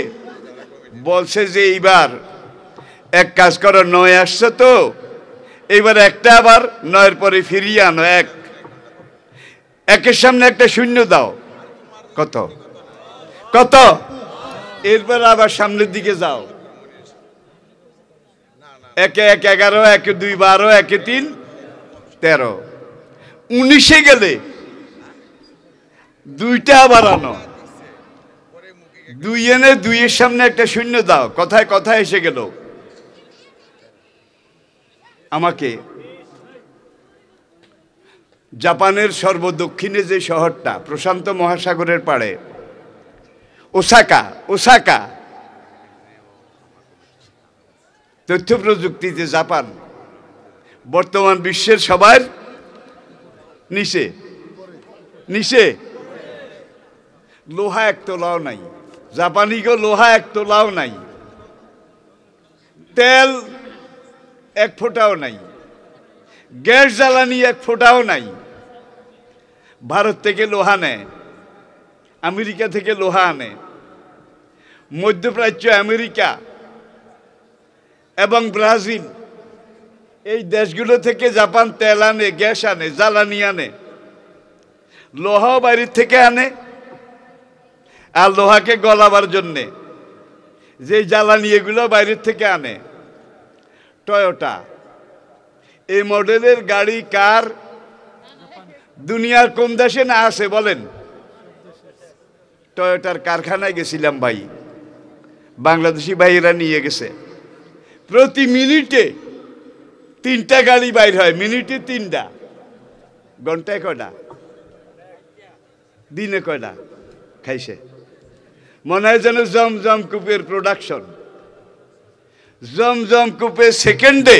বলছে যে এইবার এক কাজ করো, 9 আসছে তো এইবার একটা আবার 9-এর পরে ফিরিয়ে আনো, 1 1-এর সামনে একটা শূন্য দাও। কত কত? এরপর আবার সামনের দিকে যাও, 1 1 11, 1 2 12, 1 3 13, 19-এ গেলে 2টা আবার আনো, 2 এনে 2-এর সামনে একটা শূন্য দাও। কথায় কথায় এসে গেল। আমাকে জাপানের সর্বদক্ষিণে যে শহরটা প্রশান্ত মহাসাগরের পাড়ে, ওসাকা, তথ্য প্রযুক্তিতে জাপান বর্তমান বিশ্বের সবার নিচে। লোহা 1 তোলাও নাই, জাপানিগো লোহা 1 তোলাও নাই, তেল 1 ফোঁটাও নাই, গ্যাস জ্বালানি 1 ফোঁটাও নাই। ভারত থেকে লোহা নেয়, আমেরিকা থেকে লোহা আনে, মধ্যপ্রাচ্য, আমেরিকা এবং ব্রাজিল এই দেশগুলো থেকে জাপান তেল আনে, গ্যাস আনে, জ্বালানি আনে, লোহাও বাইরের থেকে আনে। আর লোহাকে গলাবার জন্যে যে জ্বালানি এগুলো বাইরের থেকে আনে। টয়োটা এই মডেলের গাড়ি, কার দুনিয়ার কোন দেশে না আছে বলেন? টয়োটার কারখানায় গেছিলাম ভাই, বাংলাদেশি ভাইয়েরা নিয়ে গেছে। প্রতি মিনিটে 3টা গাড়ি বাইর হয়, মিনিটে 3টা, ঘন্টায় কয়টা, দিনে কয়টা খাইছে? মনে হয় যেন জমজম কূপের প্রোডাকশন। জমজম কূপে সেকেন্ডে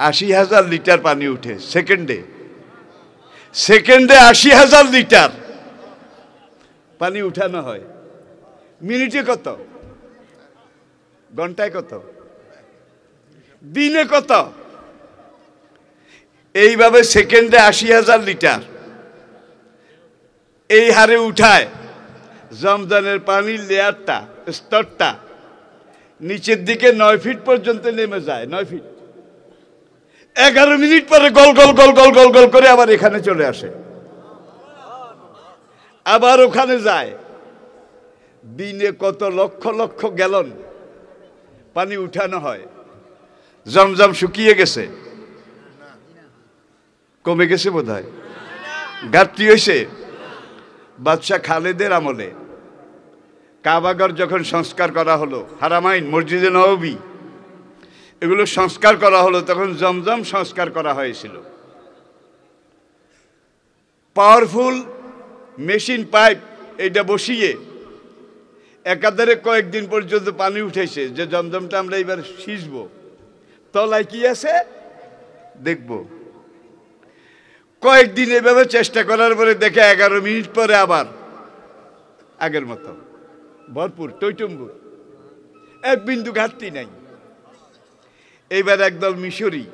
80,000 লিটার পানি উঠে সেকেন্ডে। সেকেন্ডে 80,000 লিটার পানি উঠানো হয়। মিনিটে কত, ঘন্টায় কত, দিনে কত? এইভাবে সেকেন্ডে 80,000 লিটার এই হারে উঠায়। জমজমের পানির লেয়ারটা, স্তরটা নিচের দিকে 9 ফিট পর্যন্ত নেমে যায়। 9 ফিট। 11 মিনিট পরে গল গল গল গল গল গল করে আবার এখানে চলে আসে, আবার ওখানে যায়। দিনে কত লক্ষ লক্ষ গ্যালন পানি উঠানো হয়। জমজম শুকিয়ে গেছে, কমে গেছে বোধ হয়, ঘাটতি হয়েছে। বাদশাহ খালেদের আমলে কাবাগর যখন সংস্কার করা হলো, হারামাইন, মসজিদে নববী, এগুলো সংস্কার করা হলো, তখন জমজম সংস্কার করা হয়েছিল। পাওয়ারফুল মেশিন পাইপ এইটা বসিয়ে একাধারে কয়েকদিন পর্যন্ত পানি উঠেছে, যে জমজমটা আমরা এবার সিঁচব, তলায় কি আছে দেখব। কয়েকদিন এভাবে চেষ্টা করার পরে দেখে 11 মিনিট পরে আবার আগের মতো ভরপুর টইটুম্বুর, এক বিন্দু ঘাটতি নাই। এইবার একদল মিশরি,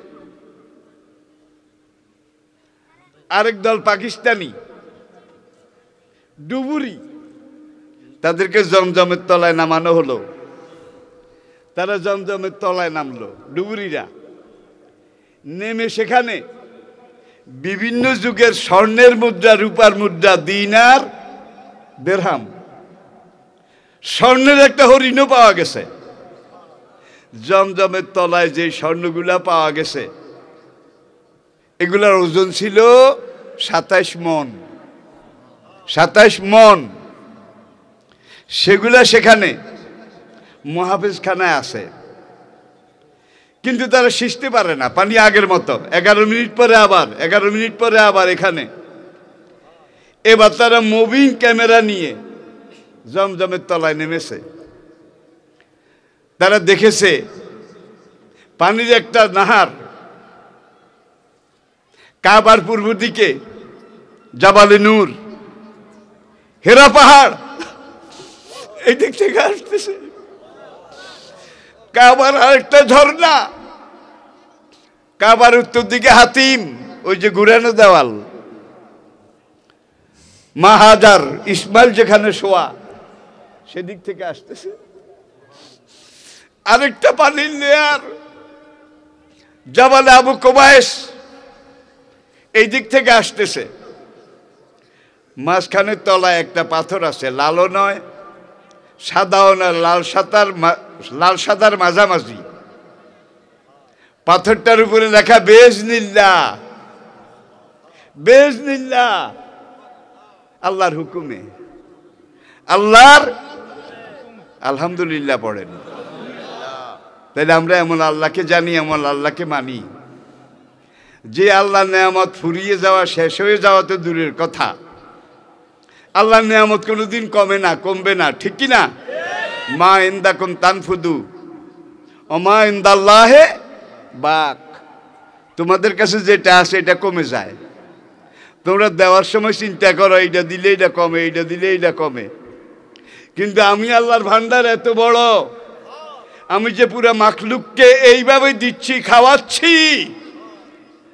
আরেক দল পাকিস্তানি ডুবুরি, তাদেরকে জমজমের তলায় নামানো হলো। তারা জমজমের তলায় নামলো, ডুবুরিরা নেমে সেখানে বিভিন্ন যুগের স্বর্ণের মুদ্রা, রূপার মুদ্রা, দিনার, দিরহাম, স্বর্ণের একটা হরিণও পাওয়া গেছে। জমজমের তলায় যে স্বর্ণগুলা পাওয়া গেছে, এগুলার ওজন ছিল 27 মণ। 27 মণ। সেগুলা সেখানে মুহাফেজখানায় আছে, কিন্তু তারা সিঁচতে পারে না পানি আগের মতো। 11 মিনিট পরে আবার, 11 মিনিট পরে আবার এখানে। এবার তারা মুভিং ক্যামেরা নিয়ে জমজমের তলায় নেমেছে। তারা দেখেছে পানির একটা নাহার, কাবার পূর্ব দিকে জাবালে নূর, হেরা পাহাড় এই দিক থেকে আসতেছে। কাবার আরেকটা ঝর্ণা, কাবার উত্তর দিকে হাতিম, ওই যে ঘুরানো দেওয়াল, মাহাজার ইসমাইল যেখানে শোয়া, সেদিক থেকে আসতেছে। আরেকটা পানির লেয়ার জাবালে আবু কোবায়েস, এই দিক থেকে আসতেছে। মাঝখানের তলায় একটা পাথর আছে, লালও নয় সাদাও নয়, লাল সাদার মাঝামাঝি। পাথরটার উপরে লেখা বেজনিল্লাহ, বেজনিল্লাহ, আল্লাহর হুকুমে, আল্লাহর আলহামদুলিল্লাহ পড়েন। তাহলে আমরা এমন আল্লাহকে জানি, এমন আল্লাহকে মানি, যে আল্লাহর নেয়ামত ফুরিয়ে যাওয়া, শেষ হয়ে যাওয়া তো দূরের কথা, আল্লাহর নেয়ামত কোনোদিন কমে না, কমবে না, ঠিক কি না? মা ইন্দাকুম তানফুদু ওমা ইন্দাল্লাহে বাক। তোমাদের কাছে যেটা আছে এটা কমে যায়। তোমরা দেওয়ার সময় চিন্তা করো, এইটা দিলে এটা কমে, এইটা দিলে এইটা কমে, কিন্তু আমি আল্লাহর ভান্ডার এত বড়, আমি যে পুরো মাখলুককে এইভাবে দিচ্ছি, খাওয়াচ্ছি,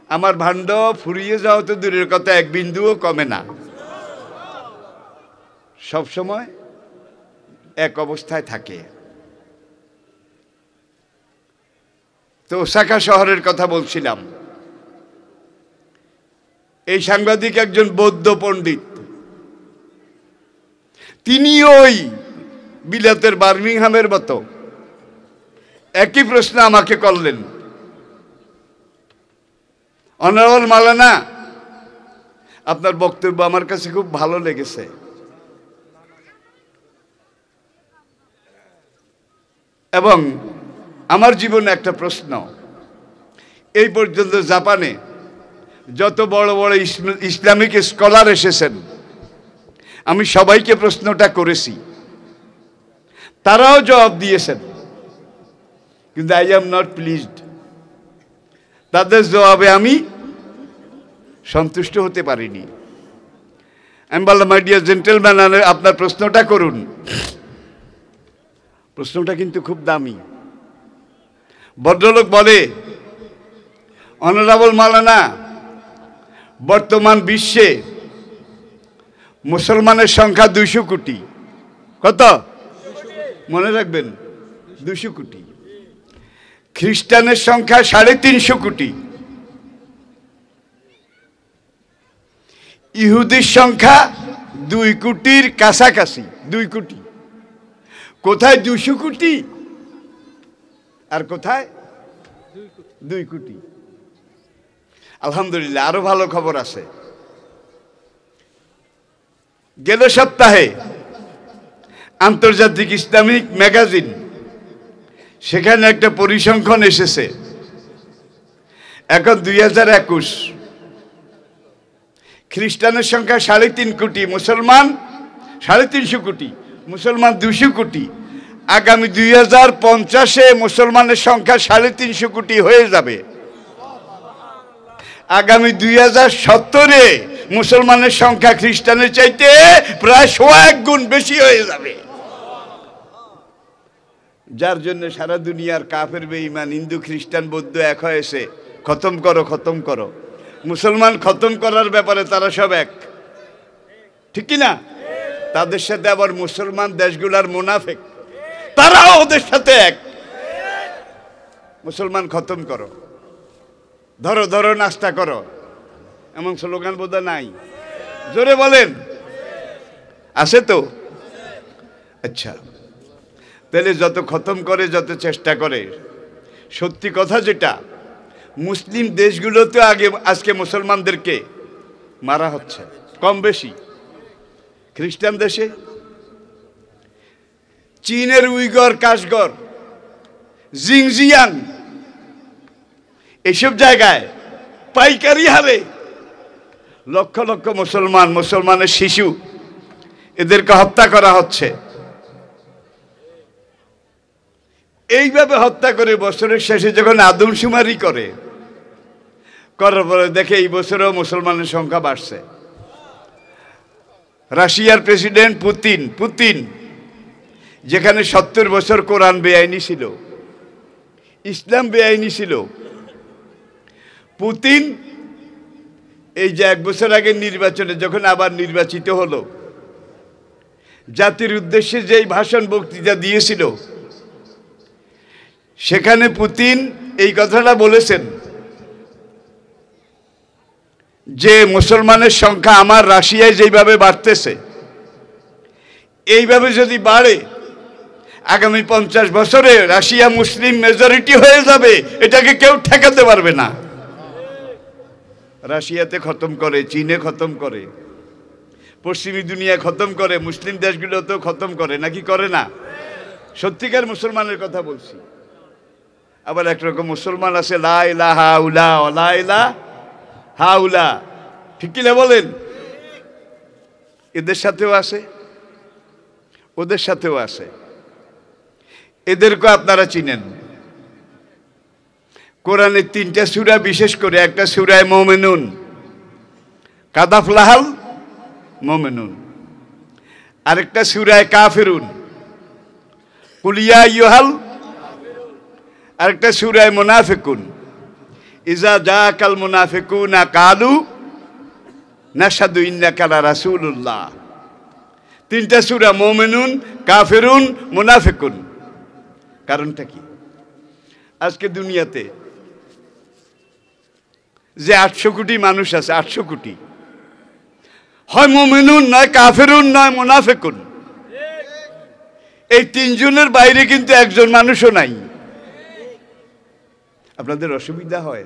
আমার ভাণ্ড ফুরিয়ে যাওয়া তো দূরের কথা, এক বিন্দুও কমে না, সব সময় এক অবস্থায় থাকে। তো ওসাকা শহরের কথা বলছিলাম। এই সাংবাদিক একজন বৌদ্ধ পণ্ডিত, তিনি ওই বিলাতের বার্মিংহামের মতো একই প্রশ্ন আমাকে করলেন, অনারেবল মাওলানা, আপনার বক্তব্য আমার কাছে খুব ভালো লেগেছে, এবং আমার জীবনে একটা প্রশ্ন, এই পর্যন্ত জাপানে যত বড় বড় ইসলামিক স্কলার এসেছেন, আমি সবাইকে প্রশ্নটা করেছি, তারাও জবাব দিয়েছেন, কিন্তু আই এম নট প্লিজড। তাদের জবাবে আমি সন্তুষ্ট হতে পারিনি। আমি বললাম, মাই ডিয়ার জেন্টেলম্যান, আপনার প্রশ্নটা করুন। প্রশ্নটা কিন্তু খুব দামি। ভদ্রলোক বলে, অনারেবল মাওলানা, বর্তমান বিশ্বে মুসলমানের সংখ্যা 200 কোটি। কত? মনে রাখবেন, 200 কোটি। খ্রিস্টানের সংখ্যা 350 কোটি। ইহুদির সংখ্যা 2 কোটির কাছাকাছি, 2 কোটি। কোথায় 200 কোটি আর কোথায় 2 কোটি? আলহামদুলিল্লাহ, আরো ভালো খবর আছে। গেল সপ্তাহে আন্তর্জাতিক ইসলামিক ম্যাগাজিন, সেখানে একটা পরিসংখ্যান এসেছে। এখন 2021, খ্রিস্টানের সংখ্যা 3.5 কোটি, মুসলমান 350 কোটি, মুসলমান 200 কোটি। আগামী 2050-এ মুসলমানের সংখ্যা 350 কোটি হয়ে যাবে। আগামী 2070-এ মুসলমানের সংখ্যা খ্রিস্টানের চাইতে প্রায় 100 গুণ বেশি হয়ে যাবে। যার জন্য সারা দুনিয়ার কাফের বেঈমান হিন্দু খ্রিস্টান বৌদ্ধ এক হয়েছে, খতম করো খতম করো। মুসলমান খতম করার ব্যাপারে তারা সব এক, ঠিক কি না? তাদের সাথে আবার মুসলমান দেশগুলার মুনাফিক, তারাও ওদের সাথে এক। মুসলমান খতম করো, ধরো ধরো নাস্তা করো, এমন স্লোগান বোধহয় নাই। জোরে বলেন, আছে তো? আচ্ছা, তাহলে যত খতম করে, যত চেষ্টা করে, সত্যি কথা যেটা, মুসলিম দেশগুলোতে আজকে মুসলমানদেরকে মারা হচ্ছে কম বেশি। খ্রিস্টান দেশে, চীনের উইগর, কাশগর, জিংজিয়াং, এইসব জায়গায় পাইকারি হারে লক্ষ লক্ষ মুসলমানের শিশু, এদেরকে হত্যা করা হচ্ছে। এইভাবে হত্যা করে বছরের শেষে যখন আদমশুমারি করার পরে দেখে এই বছরেও মুসলমানের সংখ্যা বাড়ছে। রাশিয়ার প্রেসিডেন্ট পুতিন যেখানে 70 বছর কোরআন বেআইনি ছিল, ইসলাম বেআইনি ছিল, পুতিন এই যে 1 বছর আগে নির্বাচনে যখন আবার নির্বাচিত হলো, জাতির উদ্দেশ্যে যেই ভাষণ বক্তৃতা দিয়েছিল, সেখানে পুতিন এই কথাটা বলেছেন যে মুসলমানের সংখ্যা আমার রাশিয়ায় যেইভাবে বাড়তেছে, এইভাবে যদি বাড়ে, আগামী 50 বছরে রাশিয়া মুসলিম মেজরিটি হয়ে যাবে, এটাকে কেউ ঠেকাতে পারবে না। রাশিয়াতে খতম করে, চীনে খতম করে, পশ্চিমী দুনিয়া খতম করে, মুসলিম দেশগুলোতেও খতম করে, নাকি করে না? সত্যিকার মুসলমানের কথা বলছি। আবার একরকম মুসলমান আছে, লা ইলাহা ইল্লাল্লাহ ওয়া লা ইলাহা ইল্লাল্লাহ, ঠিক কি না বলেন? এদের সাথেও আছে, ওদের সাথেও আছে। এদেরকে আপনারা চিনেন। কোরআনের 3টা সূরা, বিশেষ করে একটা সূরায়ে মুমিনুন, কাদ আফলাহাল মুমিনুন, আরেকটা সূরায়ে কাফিরুন, কুল ইয়া আইয়ুহাল, আরেকটা সূরায়ে মুনাফিকুন, ইজা জাকাল মুনাফিকুনা কালু নাশহাদু ইন্নাকা লা রাসূলুল্লাহ। 3টা সূরা, মুমিনুন, কাফিরুন, মুনাফিকুন। কারণটা কি? আজকে দুনিয়াতে যে 800 কোটি মানুষ আছে, 800 কোটি, হয় মুমিনুন, নয় কাফিরুন, নয় মুনাফিকুন। এই 3 জনের বাইরে কিন্তু একজন মানুষও নাই। আপনাদের অসুবিধা হয়?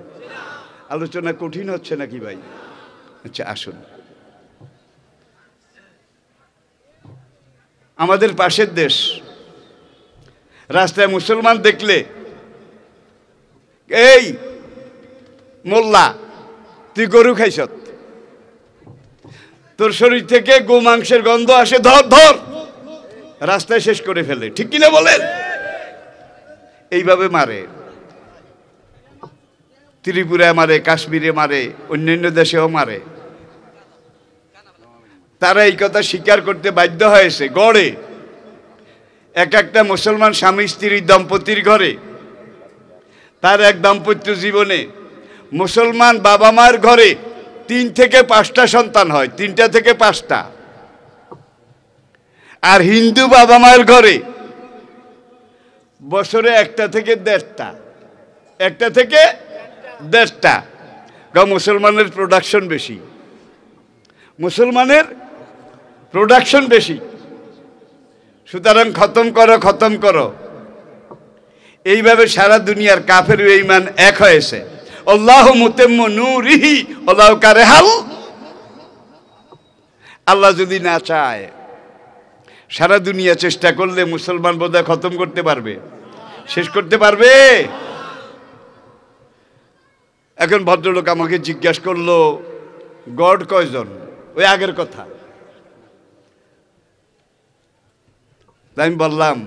আলোচনা কঠিন হচ্ছে নাকি ভাই? আচ্ছা, আসুন। আমাদের পাশের দেশ, রাস্তায় মুসলমান দেখলে, এই মোল্লা, তুই গরু খাইছ, তোর শরীর থেকে গোমাংসের গন্ধ আসে, ধর ধর, রাস্তায় শেষ করে ফেলে, ঠিক কিনা বলেন? এইভাবে মারে। ত্রিপুরায় মারে, কাশ্মীরে মারে, অন্যান্য দেশেও মারে। তারা এই কথা স্বীকার করতে বাধ্য হয়েছে। গড়ে এক একটা মুসলমান স্বামী স্ত্রী দম্পতির ঘরে, তার এক দাম্পত্য জীবনে মুসলমান বাবা মার ঘরে 3 থেকে 5টা সন্তান হয়, 3টা থেকে 5টা। আর হিন্দু বাবা মায়ের ঘরে বছরে 1টা থেকে 1.5টা, 1টা থেকে 1.5টা। মুসলমানের প্রোডাকশন বেশি, মুসলমানের প্রোডাকশন বেশি। সুতরাং খতম করো, খতম করো। এইভাবে সারা দুনিয়ার কাফের ও ঈমান এক হয়েছে। আল্লাহু মুতিম্মু নূরিহি ওয়ালাউ কারিহাল। আল্লাহ যদি না চায়, সারা দুনিয়া চেষ্টা করলে মুসলমান বোধহয় খতম করতে পারবে, শেষ করতে পারবে। এখন ভদ্রলোক আমাকে জিজ্ঞাসা করলো, গড কয়জন? ওই আগের কথা। আমি বললাম,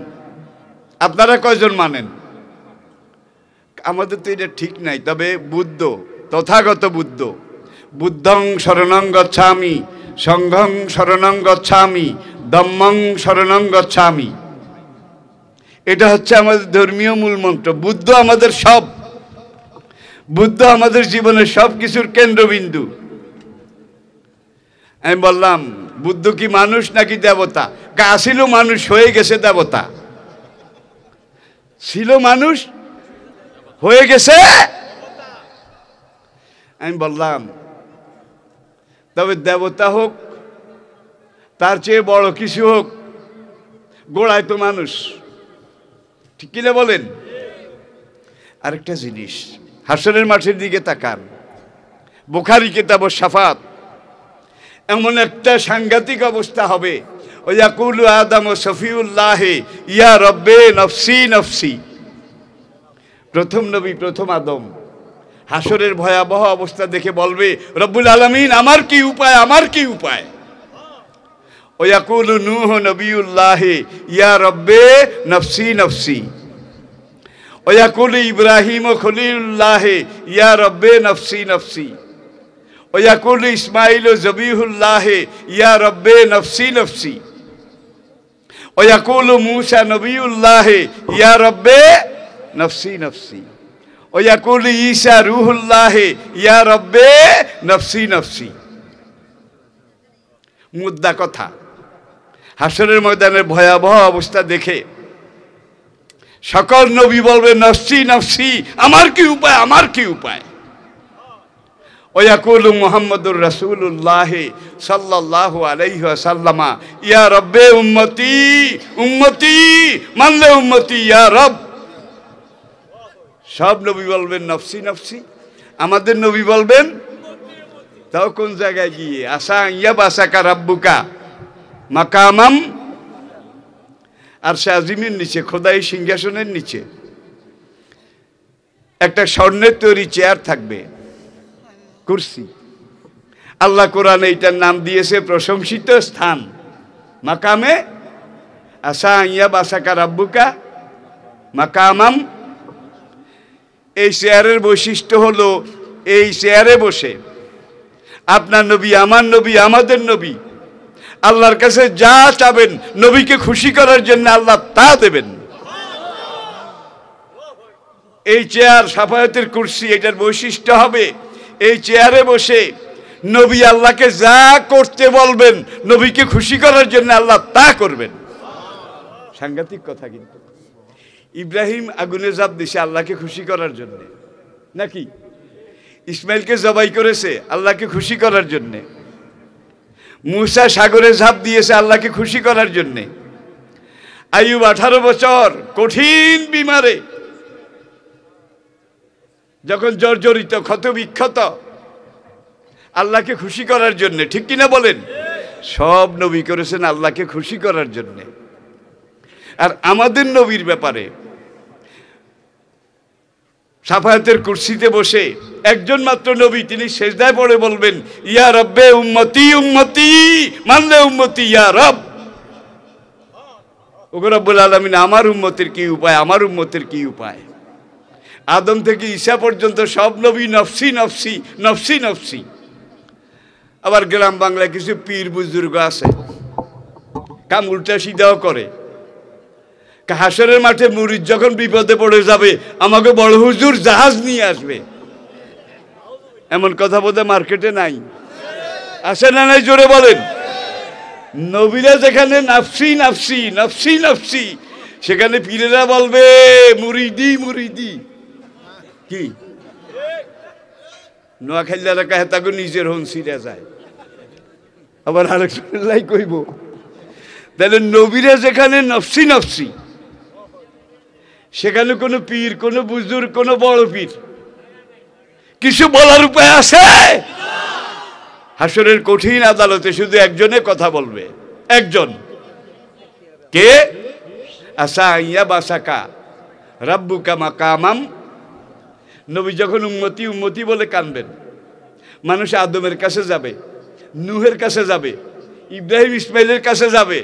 আপনারা কয়জন মানেন? আমাদের তো এটা ঠিক নাই, তবে বুদ্ধ, তথাগত বুদ্ধ, বুদ্ধং শরণং গচ্ছামি, সংঘং শরণং গচ্ছামি, ধম্মং শরণং গচ্ছামি। এটা হচ্ছে আমাদের ধর্মীয় মূল মন্ত্র। বুদ্ধ আমাদের সব, বুদ্ধ আমাদের জীবনের সব কিছুর কেন্দ্রবিন্দু। আমি বললাম, বুদ্ধ কি মানুষ নাকি দেবতা? ছিল মানুষ, হয়ে গেছে দেবতা। ছিল মানুষ, হয়ে গেছে। আমি বললাম, তবে দেবতা হোক, তার চেয়ে বড় কিছু হোক, গোড়ায় তো মানুষ, ঠিক কিনা বলেন? আরেকটা জিনিস, হাসরের মাঠের দিকে তাকান, বুখারী কিতাব শাফাত, এমন একটা সাংঘাতিক অবস্থা হবে। ওয়াকুলু আদম সফিউল্লাহ ইয়া রব্বে নফসি নফসি। প্রথম নবী, প্রথম আদম হাসরের ভয়াবহ অবস্থা দেখে বলবে, রব্বুল আলামিন আমার কি উপায়, আমার কি উপায়। ওয়াকুলু নূহ নবিউল্লাহ ইয়া রব্বে নফসি নফসি। ওয়াকুলু ইব্রাহিম খলিলুল্লাহ ইয়া রব্বে নফসি নফসি। ওয়াকুলু ইসমাঈল জবিহুল্লাহ ইয়া রব্বে নফসি নফসি। ওয়াকুলু মূসা নবিউল্লাহ ইয়া রব্বে নফসি নফসি। ওয়াকুলু ঈসা রূহুল্লাহ ইয়া রব্বে নফসি নফসি। মুদ্রা কথা, হাসরের ময়দানের ভয়াবহ অবস্থা দেখে সকল নবী বলবে নফসি নফসি, আমার কি উপায়, আমার কি উপায়। ওয়াকুলু মুহাম্মাদুর রাসূলুল্লাহ সাল্লাল্লাহু আলাইহি ওয়াসাল্লাম ইয়া রব্বে উম্মতি উম্মতি, মানলে উম্মতি ইয়া রব। সব নবী বলবেন নফসি নফসি, আমাদের নবী বলবেন, তাও কোন জায়গায় গিয়ে, আসা ইয়াবাসাকা রাব্বুকা মাকামাম, আর সে আজিমের নিচে, খোদাই সিংহাসনের নিচে একটা স্বর্ণের তৈরি চেয়ার থাকবে, কুরসি। আল্লাহ কোরআনে এইটার নাম দিয়েছে প্রশংসিত স্থান, মাকামে আসা ইয়াবাসাকা রাব্বুকা মাকামাম। এই চেয়ারের বৈশিষ্ট্য হলো, এই চেয়ারে বসে আপনার নবী, আমার নবী, আমাদের নবী আল্লাহর কাছে যা চাবেন, নবীকে খুশি করার জন্য আল্লাহ তা দেবেন। এই চেয়ার শাফায়াতের কুরসি, এটার বৈশিষ্ট্য হবে এই চেয়ারে বসে নবী আল্লাহকে যা করতে বলবেন, নবীকে খুশি করার জন্য আল্লাহ তা করবেন। সাংঘাতিক কথা। কিন্তু ইব্রাহিম আগুনে ঝাঁপ দিছে আল্লাহকে খুশি করার জন্য, নাকি? ইসমাইলকে জবাই করেছে আল্লাহকে খুশি করার জন্যে। মূসা সাগরে ঝাঁপ দিয়েছে আল্লাহকে খুশি করার জন্যে। আইয়ুব 18 বছর কঠিন বিমারে যখন জর্জরিত, ক্ষত বিক্ষত, আল্লাহকে খুশি করার জন্যে, ঠিক কিনা বলেন? সব নবী করেছেন আল্লাহকে খুশি করার জন্যে। আর আমাদের নবীর ব্যাপারে শাফায়াতের কুরসিতে বসে একজন মাত্র নবী, তিনি সেজদায় পড়ে বলবেন, ইয়া রব্বে উম্মতি উম্মতি, মানলে উম্মতি ইয়া রব। ওগো রব্বুল আলামিন, আমার উম্মতের কি উপায়, আমার উম্মতের কি উপায়। আদম থেকে ঈসা পর্যন্ত সব নবী নফসি নফসি নফসি নফসি। আবার গ্রাম বাংলায় কিছু পীর বুজুর্গ আছে, কাম উল্টা সিধাও করে। হাসরের মাঠে মুরিদ যখন বিপদে পড়ে যাবে, আমাকে বড় হুজুর জাহাজ নিয়ে আসবে, এমন কথা বোধহয় মার্কেটে নাই, আছে না নাই? জোরে বলেন। নবীরা যেখানে নাফসি নাফসি নফসি নফসি, সেখানে পীরেরা বলবে মুরিদি মুরিদি। কি নোয়াখাইলারা কাহে তাকে নিজের হন সিরা যায়, আবার আরেকলাই কইব। তাহলে নবীরা যেখানে নফসি নফসি, সেখানে কোনো পীর, কোনো বুজুর্গ, কোনো বড় পীর কিছু বলার উপায় আছে? হাসরের কঠিন আদালতে শুধু একজনে কথা বলবে, একজন। কে? আসা ইয়া বাসাকা রাব্বুকা মাকামাম। নবী যখন উম্মতি উম্মতি বলে কানবেন, মানুষ আদমের কাছে যাবে, নূহের কাছে যাবে, ইব্রাহিম ইসমাইলের কাছে যাবে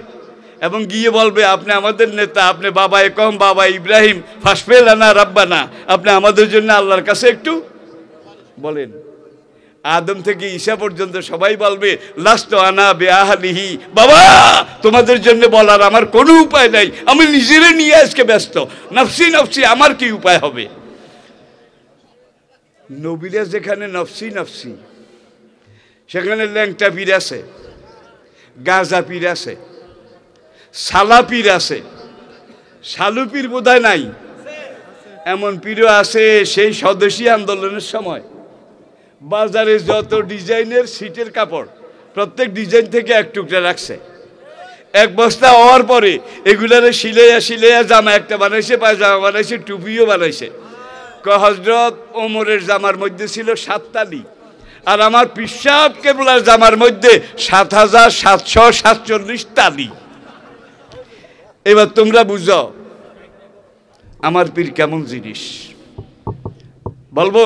এবং গিয়ে বলবে আপনি আমাদের নেতা, আপনি বাবা একম বাবা ইব্রাহিম ফাসফেলানা রাব্বানা, আপনি আমাদের জন্য আল্লাহর কাছে একটু বলেন। আদম থেকে ঈসা পর্যন্ত সবাই বলবে লাস্ত আনা বেআহলিহি, বাবা তোমাদের জন্য বলার আমার কোনো উপায় নাই, আমি নিজেরে নিয়ে আজকে ব্যস্ত, নফসি নফসি, আমার কি উপায় হবে? নবীরা যেখানে নফসি নফসি, সেখানে ল্যাংটা পীর আছে, গাঁজা পীর আছে, সালা পীর আছে, সালু পীর বোধহয় নাই, এমন পীরও আছে সেই স্বদেশী আন্দোলনের সময় বাজারে যত ডিজাইনের সিটের কাপড়, প্রত্যেক ডিজাইন থেকে এক টুকরা রাখছে। এক বস্তা হওয়ার পরে এগুলারে সিলাইয়া সিলাইয়া জামা একটা বানাইছে, পায়জামা বানাইছে, টুপিও বানাইছে। হযরত ওমরের জামার মধ্যে ছিল 7 তালি, আর আমার পিসাব কেবলার জামার মধ্যে 7747 তালি। এবার তোমরা বুঝো আমার পীর কেমন জিনিস, বলবো?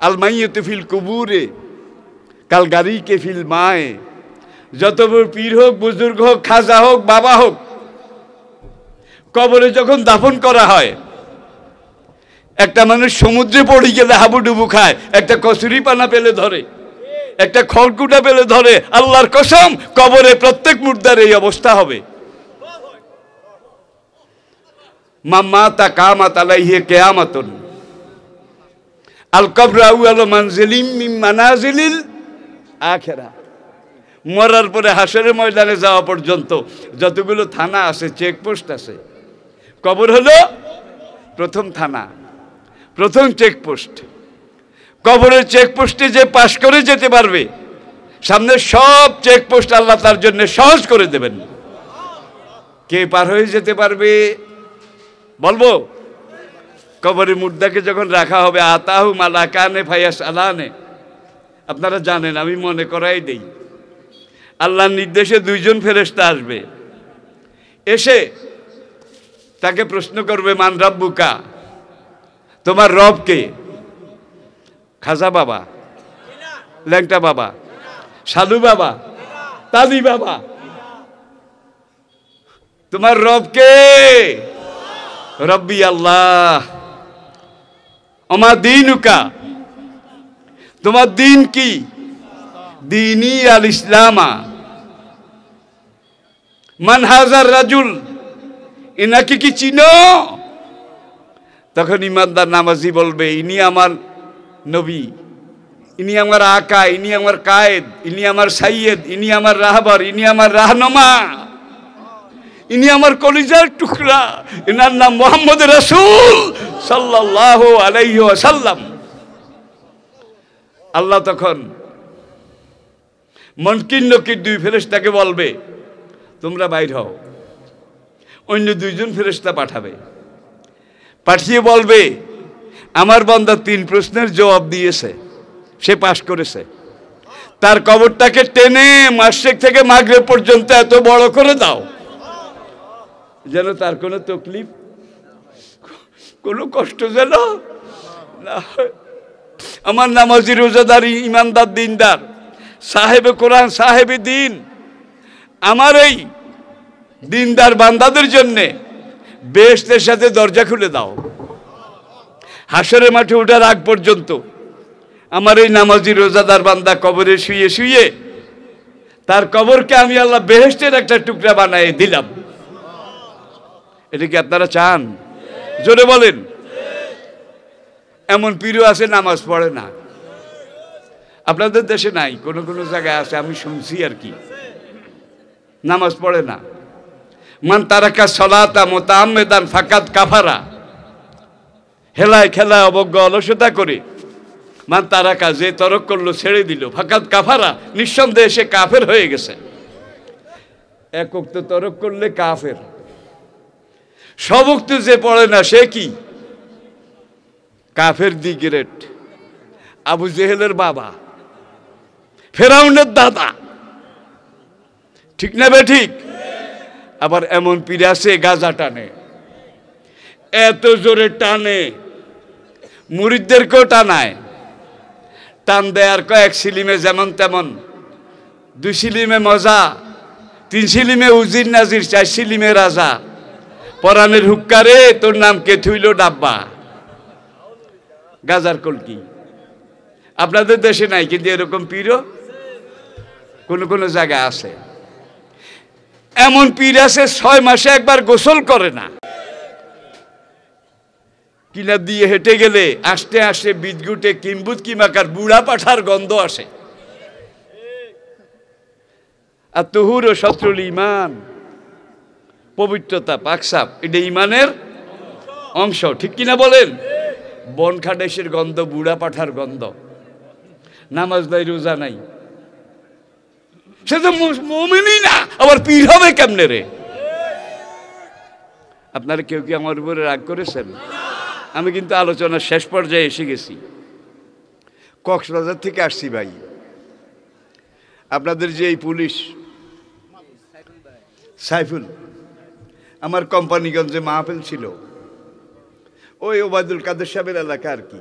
আল মাইয়াতু ফিল কুবুরে কাল গারিকে ফিল মায়ে। যত বড় পীর হোক, বুজুর্গ হোক, খাজা হোক, বাবা হোক, কবরে যখন দাফন করা হয়, একটা মানুষ সমুদ্রে পড়ে গেলে হাবুডুবু খায়, একটা কচুরি পানা পেলে ধরে, একটা খড়কুটা পেলে ধরে। আল্লাহর কসম, কবরে প্রত্যেক মুর্দার এই অবস্থা হবে। মাম্মাতা কামাত আলাইহি কিয়ামাতুন আল কবর আউয়ালু মানজিলিম মিন মানাজিলিল আখিরা। মরার পরে হাসরের ময়দানে যাওয়া পর্যন্ত যতগুলো থানা আছে, চেকপোস্ট আছে, কবর হলো প্রথম থানা, প্রথম চেকপোস্ট। কবরের চেকপোস্টে যে পাশ করে যেতে পারবে, সামনে সব চেকপোস্ট আল্লাহ তার জন্য সহজ করে দেবেন। কে পার হয়ে যেতে পারবে বলবো? কবরের মুর্দাকে যখন রাখা হবে, আতাহু মালাকানে ফায়াস আলানে, আপনারা জানেন, আমি মনে করাই দেই, আল্লাহর নির্দেশে 2 জন ফেরেশতা আসবে, এসে তাকে প্রশ্ন করবে মান রাব্বুকা, তোমার রব কে? খাজা বাবা, ল্যাংটা বাবা, সাধু বাবা, তাদি বাবা, তোমার রব কে? রব্বি আল্লাহ। আমার দিনুকা, তোমার দিন কি? দিনী আল ইসলামা। মান হাজার রাজুল, এনাকে কি চিনো? তখন ইমানদার নামাজি বলবে ইনি আমার নবী, ইনি আমার আকা, ইনি আমার কায়েদ, ইনি আমার সাইয়েদ, ইনি আমার রাহবার, ইনি আমার রাহনুমা, ইনি আমার কলিজার টুকরা, এনার নাম মুহাম্মদ রাসূল সাল্লাল্লাহু আলাইহি ওয়াসাল্লাম। আল্লাহ তখন মুনকির নকির 2 ফেরেশতাকে বলবে তোমরা বাইর হও। অন্য 2 জন ফেরেশতা পাঠাবে, পাঠিয়ে বলবে আমার বান্দা 3 প্রশ্নের জবাব দিয়েছে, সে পাশ করেছে, তার কবরটাকে টেনে মাশরিক থেকে মাগরিব পর্যন্ত এত বড় করে দাও যেন তার কোনো তকলিফ, কোনো কষ্ট যেন না হয়। আমার নামাজি, রোজাদারি, ইমানদার, দিনদার, সাহেবে কোরআন, সাহেবে দিন, আমার এই দিনদার বান্দাদের জন্যে বেহেশতের সাথে দরজা খুলে দাও। হাসরের মাঠে ওঠার আগ পর্যন্ত আমার এই নামাজি রোজাদার বান্দা কবরে শুয়ে শুয়ে তার কবরকে আমি আল্লাহ বেহেশতের একটা টুকরা বানায় দিলাম। এটা কি আপনারা চান? জোরে বলেন। এমন পীরও আছে নামাজ পড়ে না, আপনাদের দেশে নাই, কোনো কোনো জায়গায় আছে, আমি শুনছি আর কি, নামাজ পড়ে না। মান তারাকা সলাতা মুতাআম্মিদান ফাকাদ কাফারা, হেলায় খেলায় অবজ্ঞা অলসতা করে মান তারাকা, যে তরক করলো, ছেড়ে দিল, ফাকাদ কাফারা, নিঃসন্দেহে সে কাফের হয়ে গেছে। এক ওয়াক্ত তরক করলে কাফের, সব ওয়াক্ত যে পড়ে না সে কি কাফের দি গ্রেট। আবু জেহেলের বাবা, ফেরাউনের দাদা, ঠিক না বে ঠিক? আবার এমন পীর আছে গাজা টানে, এত জোরে টানে মুরিদদেরকেও টানায়। টান দেয় আর কয়েক সিলিমে যেমন তেমন, 2 সিলিমে মজা, 3 সিলিমে উজির নাজির, 4 সিলিমে রাজা, পরাণের হুক্কারে তোর নাম কে থুইল ডাব্বা। গাজার কলকি আপনাদের দেশে নাই, কিন্তু এরকম পীরও কোন কোন জায়গায় আছে। এমন পীর আছে 6 মাসে একবার গোসল করে না, কিনা দিয়ে হেঁটে গেলে আসতে আসতে বিদ্যুটে কিম্বুত কিমাকার বুড়া পাঠার গন্ধ আসে। আর তুহুর ও শত্রুল ইমান, পবিত্রতা পাকসাপ, এটা ইমানের অংশ, ঠিক কিনা বলেন? বন খাদেশের গন্ধ, বুড়া পাঠার গন্ধ, নামাজ নাই রোজা নাই, সে তো মুমিনই না, আবার পীর হবে কেমনে রে? আপনারা কেউ কি আমার উপরে রাগ করেছেন? আমি কিন্তু আলোচনার শেষ পর্যায়ে এসে গেছি। কক্সবাজার থেকে আসছি ভাই। আপনাদের যে এই পুলিশ সাইফুল, আমার কোম্পানিগঞ্জে মাহফিল ছিল, ওই ওবায়দুল কাদের সাহেবের এলাকা আর কি।